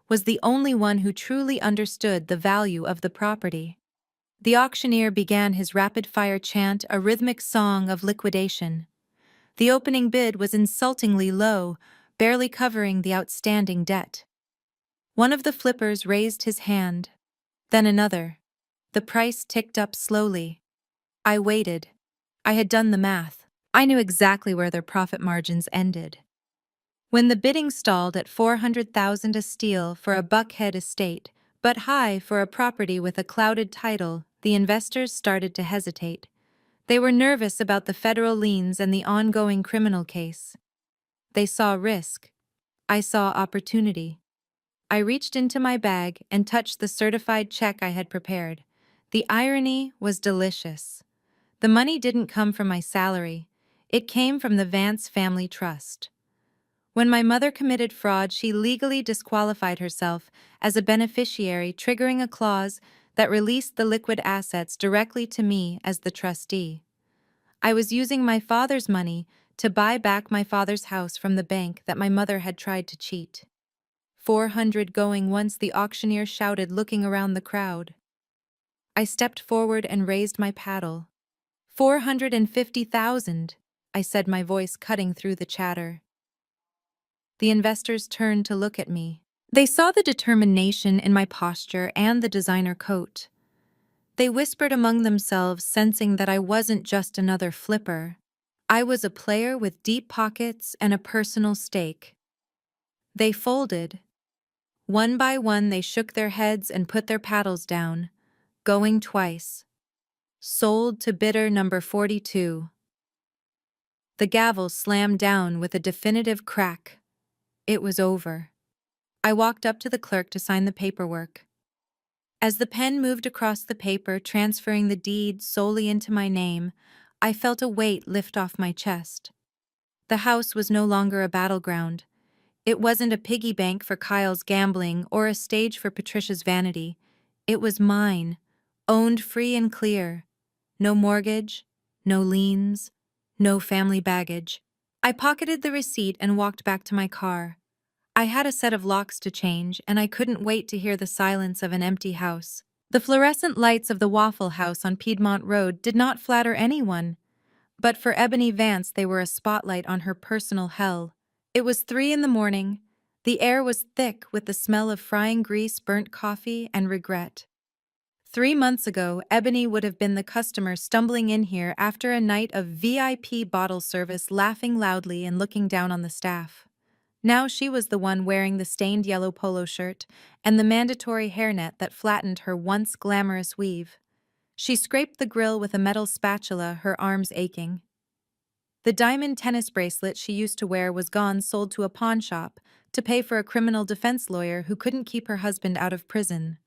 was the only one who truly understood the value of the property. The auctioneer began his rapid-fire chant, a rhythmic song of liquidation. The opening bid was insultingly low, barely covering the outstanding debt. One of the flippers raised his hand, then another. The price ticked up slowly. I waited. I had done the math. I knew exactly where their profit margins ended. When the bidding stalled at $400,000 a steal for a Buckhead estate, but high for a property with a clouded title, the investors started to hesitate. They were nervous about the federal liens and the ongoing criminal case. They saw risk. I saw opportunity. I reached into my bag and touched the certified check I had prepared. The irony was delicious. The money didn't come from my salary. It came from the Vance Family Trust. When my mother committed fraud, she legally disqualified herself as a beneficiary, triggering a clause that released the liquid assets directly to me as the trustee. I was using my father's money to buy back my father's house from the bank that my mother had tried to cheat. 400 going once, the auctioneer shouted, looking around the crowd. I stepped forward and raised my paddle. 450,000, I said, my voice cutting through the chatter. The investors turned to look at me. They saw the determination in my posture and the designer coat. They whispered among themselves, sensing that I wasn't just another flipper. I was a player with deep pockets and a personal stake. They folded. One by one, they shook their heads and put their paddles down, going twice. Sold to bidder number 42. The gavel slammed down with a definitive crack. It was over. I walked up to the clerk to sign the paperwork. As the pen moved across the paper, transferring the deed solely into my name, I felt a weight lift off my chest. The house was no longer a battleground. It wasn't a piggy bank for Kyle's gambling or a stage for Patricia's vanity. It was mine, owned free and clear. No mortgage, no liens, no family baggage. I pocketed the receipt and walked back to my car. I had a set of locks to change, and I couldn't wait to hear the silence of an empty house. The fluorescent lights of the Waffle House on Piedmont Road did not flatter anyone, but for Ebony Vance they were a spotlight on her personal hell. It was 3 in the morning. The air was thick with the smell of frying grease, burnt coffee, and regret. 3 months ago, Ebony would have been the customer stumbling in here after a night of VIP bottle service, laughing loudly and looking down on the staff. Now she was the one wearing the stained yellow polo shirt and the mandatory hairnet that flattened her once glamorous weave. She scraped the grill with a metal spatula, her arms aching. The diamond tennis bracelet she used to wear was gone, sold to a pawn shop to pay for a criminal defense lawyer who couldn't keep her husband out of prison.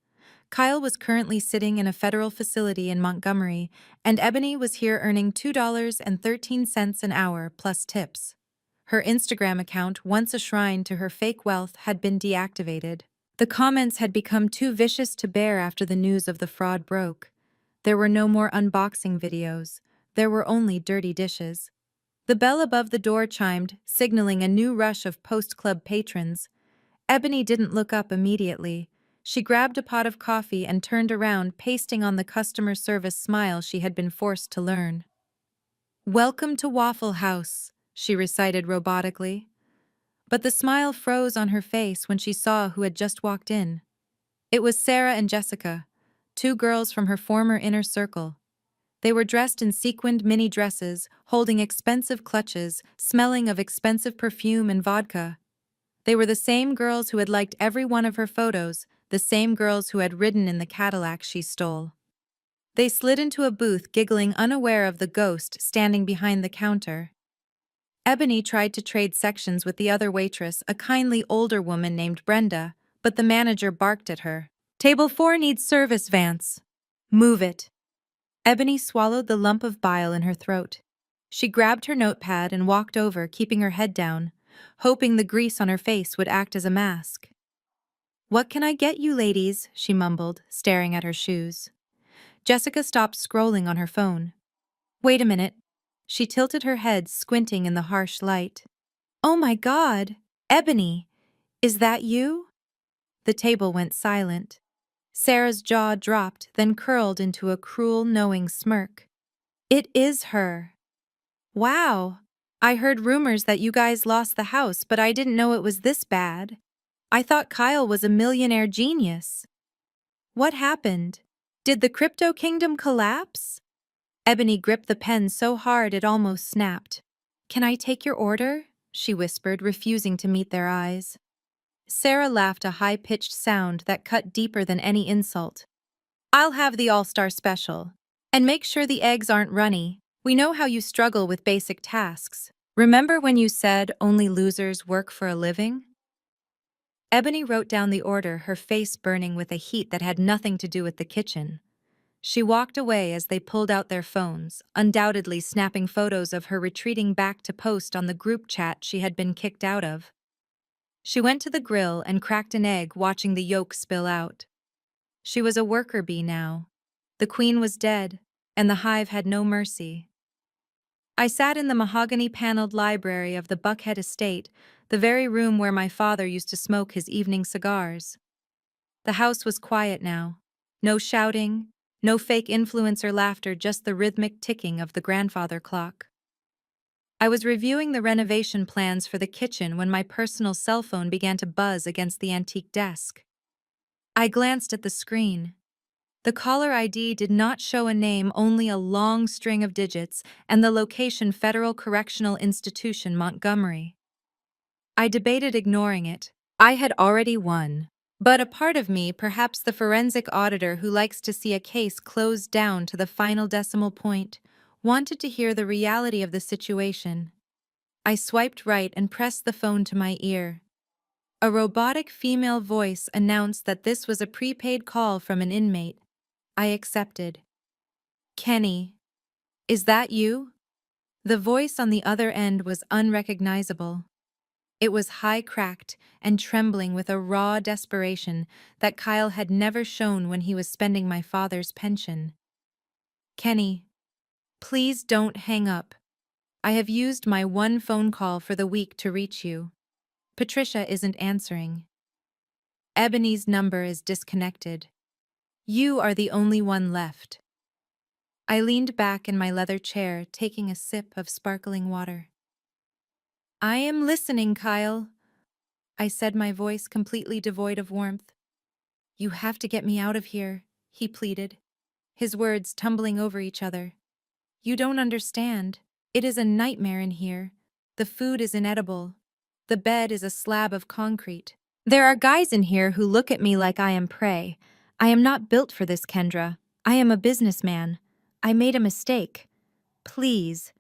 Kyle was currently sitting in a federal facility in Montgomery, and Ebony was here earning $2.13 an hour plus tips. Her Instagram account, once a shrine to her fake wealth, had been deactivated. The comments had become too vicious to bear after the news of the fraud broke. There were no more unboxing videos. There were only dirty dishes. The bell above the door chimed, signaling a new rush of post-club patrons. Ebony didn't look up immediately. She grabbed a pot of coffee and turned around, pasting on the customer service smile she had been forced to learn. "Welcome to Waffle House," she recited robotically. But the smile froze on her face when she saw who had just walked in. It was Sarah and Jessica, two girls from her former inner circle. They were dressed in sequined mini dresses, holding expensive clutches, smelling of expensive perfume and vodka. They were the same girls who had liked every one of her photos, the same girls who had ridden in the Cadillac she stole. They slid into a booth, giggling, unaware of the ghost standing behind the counter. Ebony tried to trade sections with the other waitress, a kindly older woman named Brenda, but the manager barked at her. "Table 4 needs service, Vance. Move it." Ebony swallowed the lump of bile in her throat. She grabbed her notepad and walked over, keeping her head down, hoping the grease on her face would act as a mask. "What can I get you, ladies?" she mumbled, staring at her shoes. Jessica stopped scrolling on her phone. "Wait a minute." She tilted her head, squinting in the harsh light. "Oh my God! Ebony! Is that you?" The table went silent. Sarah's jaw dropped, then curled into a cruel, knowing smirk. "It is her. Wow! I heard rumors that you guys lost the house, but I didn't know it was this bad. I thought Kyle was a millionaire genius. What happened? Did the crypto kingdom collapse?" Ebony gripped the pen so hard it almost snapped. "Can I take your order?" she whispered, refusing to meet their eyes. Sarah laughed, a high-pitched sound that cut deeper than any insult. "I'll have the all-star special. And make sure the eggs aren't runny. We know how you struggle with basic tasks. Remember when you said only losers work for a living?" Ebony wrote down the order, her face burning with a heat that had nothing to do with the kitchen. She walked away as they pulled out their phones, undoubtedly snapping photos of her retreating back to post on the group chat she had been kicked out of. She went to the grill and cracked an egg, watching the yolk spill out. She was a worker bee now. The queen was dead, and the hive had no mercy. I sat in the mahogany-paneled library of the Buckhead estate, the very room where my father used to smoke his evening cigars. The house was quiet now. No shouting, no fake influencer laughter, just the rhythmic ticking of the grandfather clock. I was reviewing the renovation plans for the kitchen when my personal cell phone began to buzz against the antique desk. I glanced at the screen. The caller ID did not show a name, only a long string of digits, and the location: Federal Correctional Institution, Montgomery. I debated ignoring it. I had already won. But a part of me, perhaps the forensic auditor who likes to see a case closed down to the final decimal point, wanted to hear the reality of the situation. I swiped right and pressed the phone to my ear. A robotic female voice announced that this was a prepaid call from an inmate. I accepted. "Kenny, is that you?" The voice on the other end was unrecognizable. It was high-cracked and trembling with a raw desperation that Kyle had never shown when he was spending my father's pension. "Kenny, please don't hang up. I have used my one phone call for the week to reach you. Patricia isn't answering. Ebony's number is disconnected. You are the only one left." I leaned back in my leather chair, taking a sip of sparkling water. "I am listening, Kyle," I said, my voice completely devoid of warmth. "You have to get me out of here," he pleaded, his words tumbling over each other. "You don't understand. It is a nightmare in here. The food is inedible. The bed is a slab of concrete. There are guys in here who look at me like I am prey. I am not built for this, Kendra. I am a businessman. I made a mistake. Please.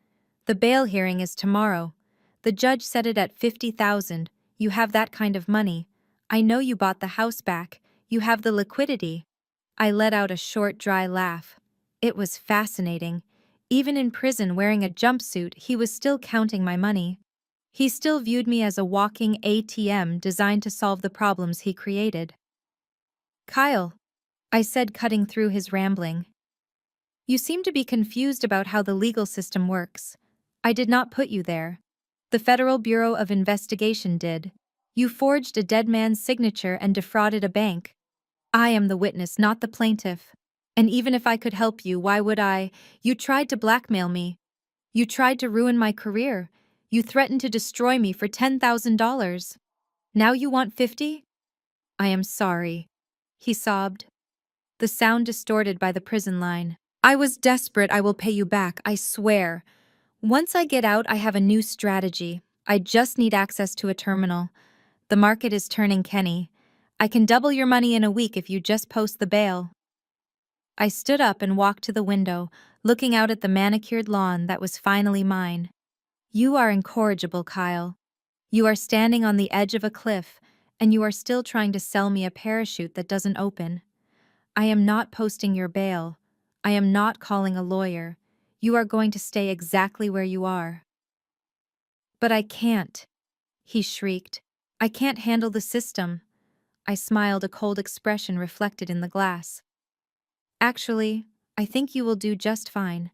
The bail hearing is tomorrow. The judge set it at $50,000. You have that kind of money. I know you bought the house back. You have the liquidity." I let out a short, dry laugh. It was fascinating. Even in prison wearing a jumpsuit, he was still counting my money. He still viewed me as a walking ATM designed to solve the problems he created. "Kyle," I said, cutting through his rambling, "you seem to be confused about how the legal system works. I did not put you there. The Federal Bureau of Investigation did. You forged a dead man's signature and defrauded a bank. I am the witness, not the plaintiff. And even if I could help you, why would I? You tried to blackmail me. You tried to ruin my career. You threatened to destroy me for $10,000. Now you want 50? I am sorry, he sobbed, the sound distorted by the prison line. I was desperate. I will pay you back, I swear. Once I get out, I have a new strategy. I just need access to a terminal. The market is turning, Kenny. I can double your money in a week if you just post the bail. I stood up and walked to the window, looking out at the manicured lawn that was finally mine. You are incorrigible, Kyle. You are standing on the edge of a cliff, and you are still trying to sell me a parachute that doesn't open. I am not posting your bail. I am not calling a lawyer. You are going to stay exactly where you are. But I can't, he shrieked. I can't handle the system. I smiled, a cold expression reflected in the glass. Actually, I think you will do just fine.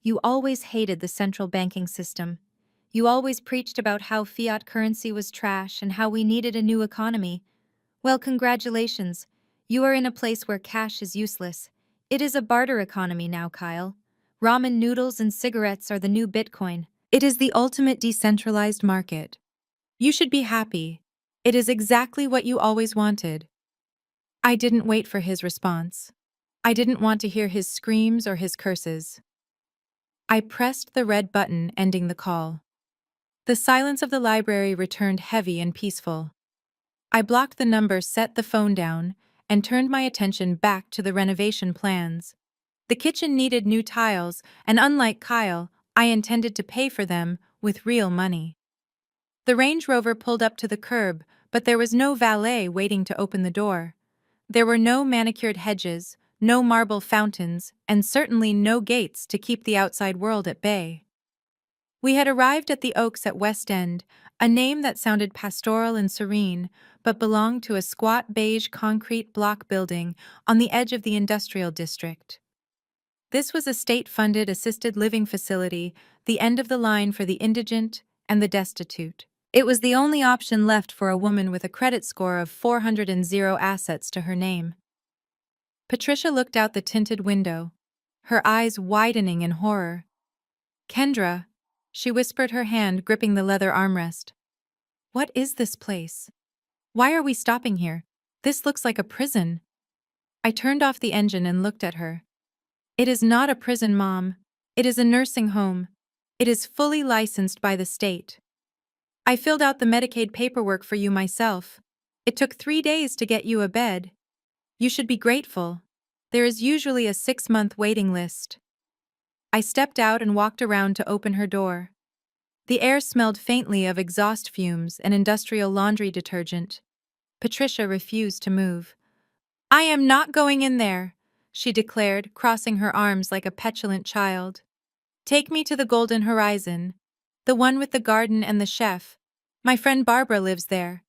You always hated the central banking system. You always preached about how fiat currency was trash and how we needed a new economy. Well, congratulations. You are in a place where cash is useless. It is a barter economy now, Kyle. Ramen noodles and cigarettes are the new Bitcoin. It is the ultimate decentralized market. You should be happy. It is exactly what you always wanted. I didn't wait for his response. I didn't want to hear his screams or his curses. I pressed the red button ending the call. The silence of the library returned heavy and peaceful. I blocked the number, set the phone down, and turned my attention back to the renovation plans. The kitchen needed new tiles, and unlike Kyle, I intended to pay for them with real money. The Range Rover pulled up to the curb, but there was no valet waiting to open the door. There were no manicured hedges, no marble fountains, and certainly no gates to keep the outside world at bay. We had arrived at the Oaks at West End, a name that sounded pastoral and serene, but belonged to a squat beige concrete block building on the edge of the industrial district. This was a state-funded assisted living facility, the end of the line for the indigent and the destitute. It was the only option left for a woman with a credit score of 400 assets to her name. Patricia looked out the tinted window, her eyes widening in horror. Kendra, she whispered, her hand gripping the leather armrest. What is this place? Why are we stopping here? This looks like a prison. I turned off the engine and looked at her. It is not a prison, Mom. It is a nursing home. It is fully licensed by the state. I filled out the Medicaid paperwork for you myself. It took 3 days to get you a bed. You should be grateful. There is usually a 6-month waiting list. I stepped out and walked around to open her door. The air smelled faintly of exhaust fumes and industrial laundry detergent. Patricia refused to move. I am not going in there, she declared, crossing her arms like a petulant child. Take me to the Golden Horizon, the one with the garden and the chef. My friend Barbara lives there.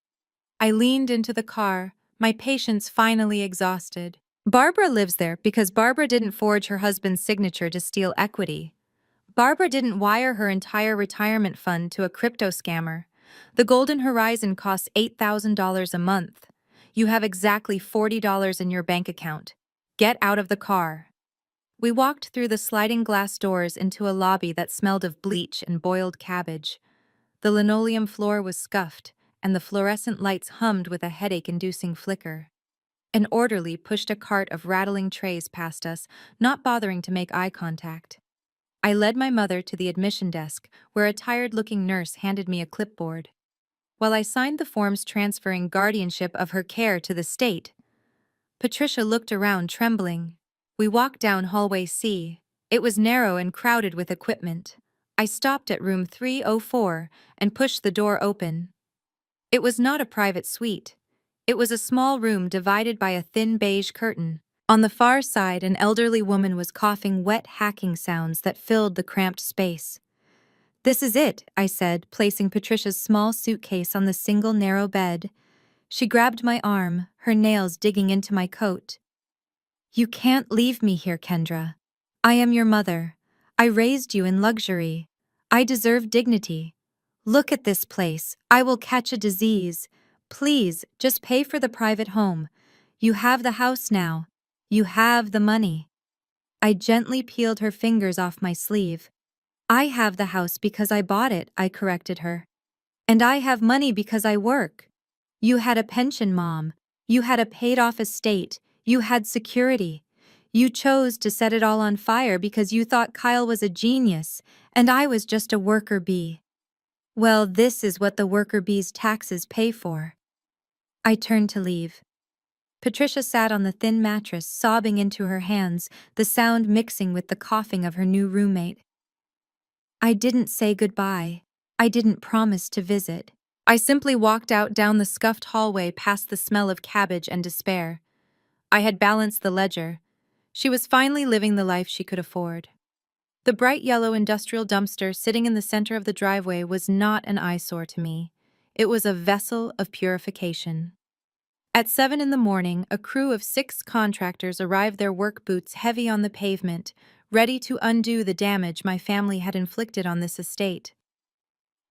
I leaned into the car, my patience finally exhausted. Barbara lives there because Barbara didn't forge her husband's signature to steal equity. Barbara didn't wire her entire retirement fund to a crypto scammer. The Golden Horizon costs $8,000 a month. You have exactly $40 in your bank account. Get out of the car. We walked through the sliding glass doors into a lobby that smelled of bleach and boiled cabbage. The linoleum floor was scuffed, and the fluorescent lights hummed with a headache-inducing flicker. An orderly pushed a cart of rattling trays past us, not bothering to make eye contact. I led my mother to the admission desk, where a tired-looking nurse handed me a clipboard. While I signed the forms transferring guardianship of her care to the state, Patricia looked around, trembling. We walked down hallway C. It was narrow and crowded with equipment. I stopped at room 304 and pushed the door open. It was not a private suite. It was a small room divided by a thin beige curtain. On the far side, an elderly woman was coughing wet hacking sounds that filled the cramped space. This is it, I said, placing Patricia's small suitcase on the single narrow bed. She grabbed my arm, her nails digging into my coat. You can't leave me here, Kendra. I am your mother. I raised you in luxury. I deserve dignity. Look at this place. I will catch a disease. Please, just pay for the private home. You have the house now. You have the money. I gently peeled her fingers off my sleeve. I have the house because I bought it, I corrected her. And I have money because I work. You had a pension, Mom. You had a paid-off estate. You had security. You chose to set it all on fire because you thought Kyle was a genius, and I was just a worker bee. Well, this is what the worker bee's taxes pay for. I turned to leave. Patricia sat on the thin mattress, sobbing into her hands, the sound mixing with the coughing of her new roommate. I didn't say goodbye. I didn't promise to visit. I simply walked out down the scuffed hallway past the smell of cabbage and despair. I had balanced the ledger. She was finally living the life she could afford. The bright yellow industrial dumpster sitting in the center of the driveway was not an eyesore to me. It was a vessel of purification. At 7 in the morning, a crew of 6 contractors arrived, their work boots heavy on the pavement, ready to undo the damage my family had inflicted on this estate.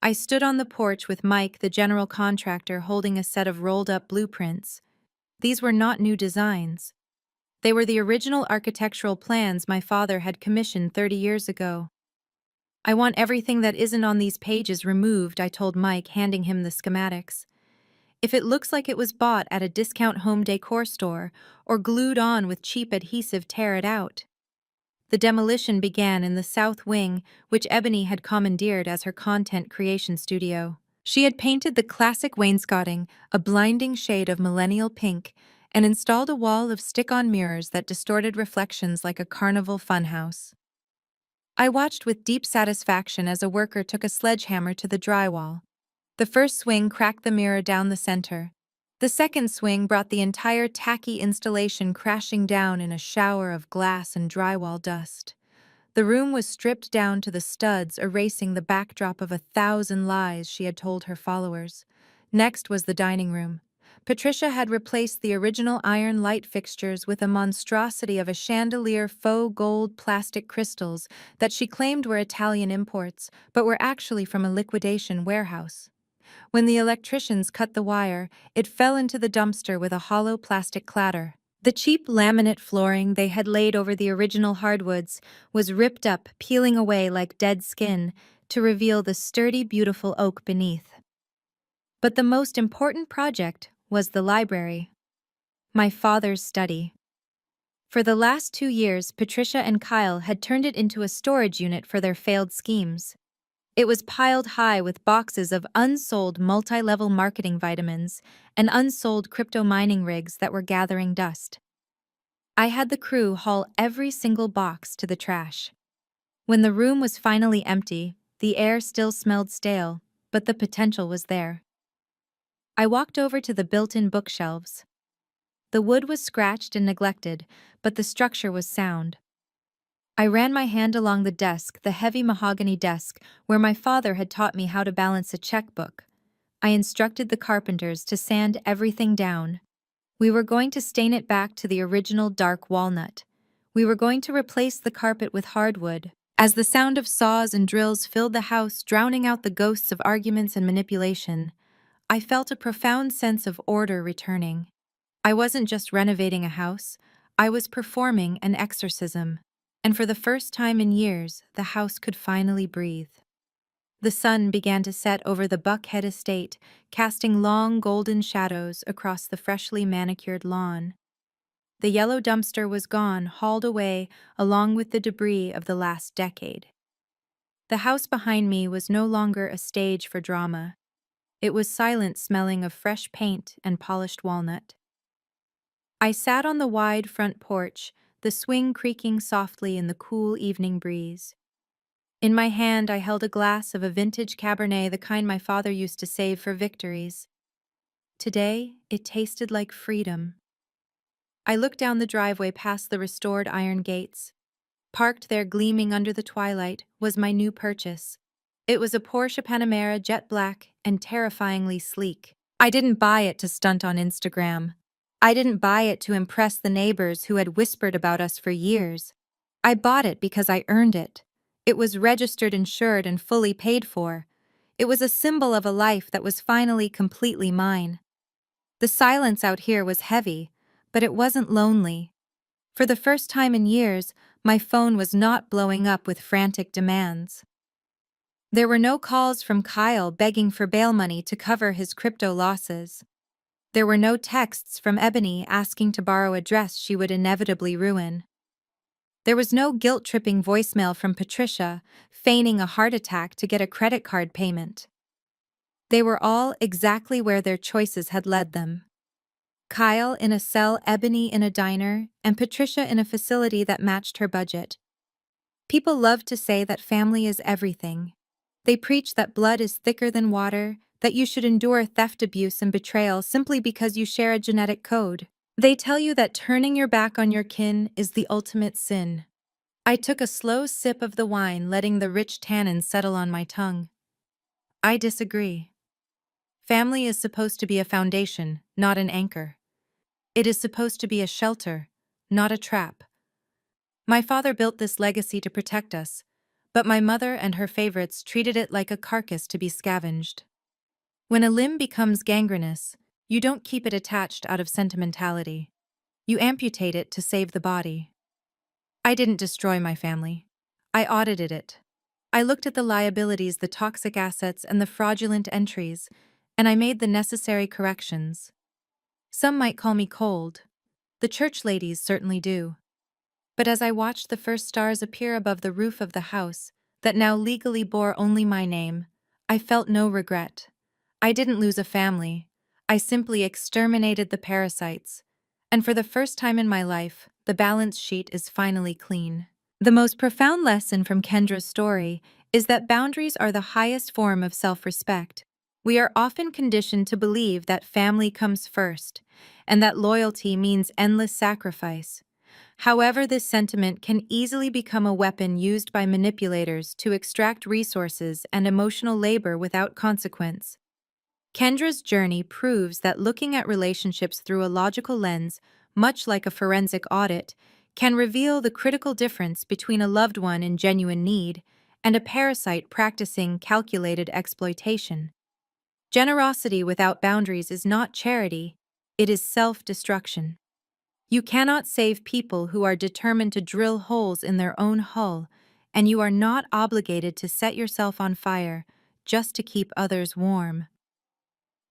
I stood on the porch with Mike, the general contractor, holding a set of rolled-up blueprints. These were not new designs. They were the original architectural plans my father had commissioned 30 years ago. I want everything that isn't on these pages removed, I told Mike, handing him the schematics. If it looks like it was bought at a discount home decor store or glued on with cheap adhesive, tear it out. The demolition began in the south wing, which Ebony had commandeered as her content creation studio. She had painted the classic wainscoting a blinding shade of millennial pink and installed a wall of stick-on mirrors that distorted reflections like a carnival funhouse. I watched with deep satisfaction as a worker took a sledgehammer to the drywall. The first swing cracked the mirror down the center. The second swing brought the entire tacky installation crashing down in a shower of glass and drywall dust. The room was stripped down to the studs, erasing the backdrop of 1,000 lies she had told her followers. Next was the dining room. Patricia had replaced the original iron light fixtures with a monstrosity of a chandelier faux gold plastic crystals that she claimed were Italian imports, but were actually from a liquidation warehouse. When the electricians cut the wire, it fell into the dumpster with a hollow plastic clatter. The cheap laminate flooring they had laid over the original hardwoods was ripped up, peeling away like dead skin, to reveal the sturdy, beautiful oak beneath. But the most important project was the library. My father's study. For the last 2 years, Patricia and Kyle had turned it into a storage unit for their failed schemes. It was piled high with boxes of unsold multi-level marketing vitamins and unsold crypto mining rigs that were gathering dust. I had the crew haul every single box to the trash. When the room was finally empty, the air still smelled stale, but the potential was there. I walked over to the built-in bookshelves. The wood was scratched and neglected, but the structure was sound. I ran my hand along the desk, the heavy mahogany desk, where my father had taught me how to balance a checkbook. I instructed the carpenters to sand everything down. We were going to stain it back to the original dark walnut. We were going to replace the carpet with hardwood. As the sound of saws and drills filled the house, drowning out the ghosts of arguments and manipulation, I felt a profound sense of order returning. I wasn't just renovating a house, I was performing an exorcism. And for the first time in years, the house could finally breathe. The sun began to set over the Buckhead estate, casting long golden shadows across the freshly manicured lawn. The yellow dumpster was gone, hauled away along with the debris of the last decade. The house behind me was no longer a stage for drama. It was silent, smelling of fresh paint and polished walnut. I sat on the wide front porch, the swing creaking softly in the cool evening breeze. In my hand, I held a glass of a vintage Cabernet, the kind my father used to save for victories. Today, it tasted like freedom. I looked down the driveway past the restored iron gates. Parked there, gleaming under the twilight, was my new purchase. It was a Porsche Panamera, jet black and terrifyingly sleek. I didn't buy it to stunt on Instagram. I didn't buy it to impress the neighbors who had whispered about us for years. I bought it because I earned it. It was registered, insured, and fully paid for. It was a symbol of a life that was finally completely mine. The silence out here was heavy, but it wasn't lonely. For the first time in years, my phone was not blowing up with frantic demands. There were no calls from Kyle begging for bail money to cover his crypto losses. There were no texts from Ebony asking to borrow a dress she would inevitably ruin. There was no guilt-tripping voicemail from Patricia, feigning a heart attack to get a credit card payment. They were all exactly where their choices had led them. Kyle in a cell, Ebony in a diner, and Patricia in a facility that matched her budget. People love to say that family is everything. They preach that blood is thicker than water, that you should endure theft, abuse, and betrayal simply because you share a genetic code. They tell you that turning your back on your kin is the ultimate sin. I took a slow sip of the wine, letting the rich tannins settle on my tongue. I disagree. Family is supposed to be a foundation, not an anchor. It is supposed to be a shelter, not a trap. My father built this legacy to protect us, but my mother and her favorites treated it like a carcass to be scavenged. When a limb becomes gangrenous, you don't keep it attached out of sentimentality. You amputate it to save the body. I didn't destroy my family. I audited it. I looked at the liabilities, the toxic assets, and the fraudulent entries, and I made the necessary corrections. Some might call me cold. The church ladies certainly do. But as I watched the first stars appear above the roof of the house, that now legally bore only my name, I felt no regret. I didn't lose a family. I simply exterminated the parasites. And for the first time in my life, the balance sheet is finally clean. The most profound lesson from Kendra's story is that boundaries are the highest form of self-respect. We are often conditioned to believe that family comes first, and that loyalty means endless sacrifice. However, this sentiment can easily become a weapon used by manipulators to extract resources and emotional labor without consequence. Kendra's journey proves that looking at relationships through a logical lens, much like a forensic audit, can reveal the critical difference between a loved one in genuine need and a parasite practicing calculated exploitation. Generosity without boundaries is not charity, it is self-destruction. You cannot save people who are determined to drill holes in their own hull, and you are not obligated to set yourself on fire just to keep others warm.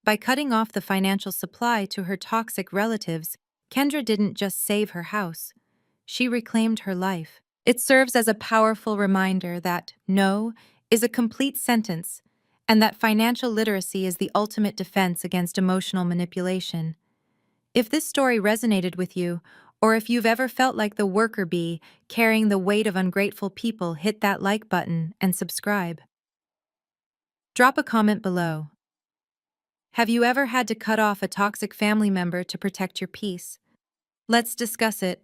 By cutting off the financial supply to her toxic relatives, Kendra didn't just save her house, she reclaimed her life. It serves as a powerful reminder that no is a complete sentence, and that financial literacy is the ultimate defense against emotional manipulation. If this story resonated with you, or if you've ever felt like the worker bee carrying the weight of ungrateful people, hit that like button and subscribe. Drop a comment below. Have you ever had to cut off a toxic family member to protect your peace? Let's discuss it.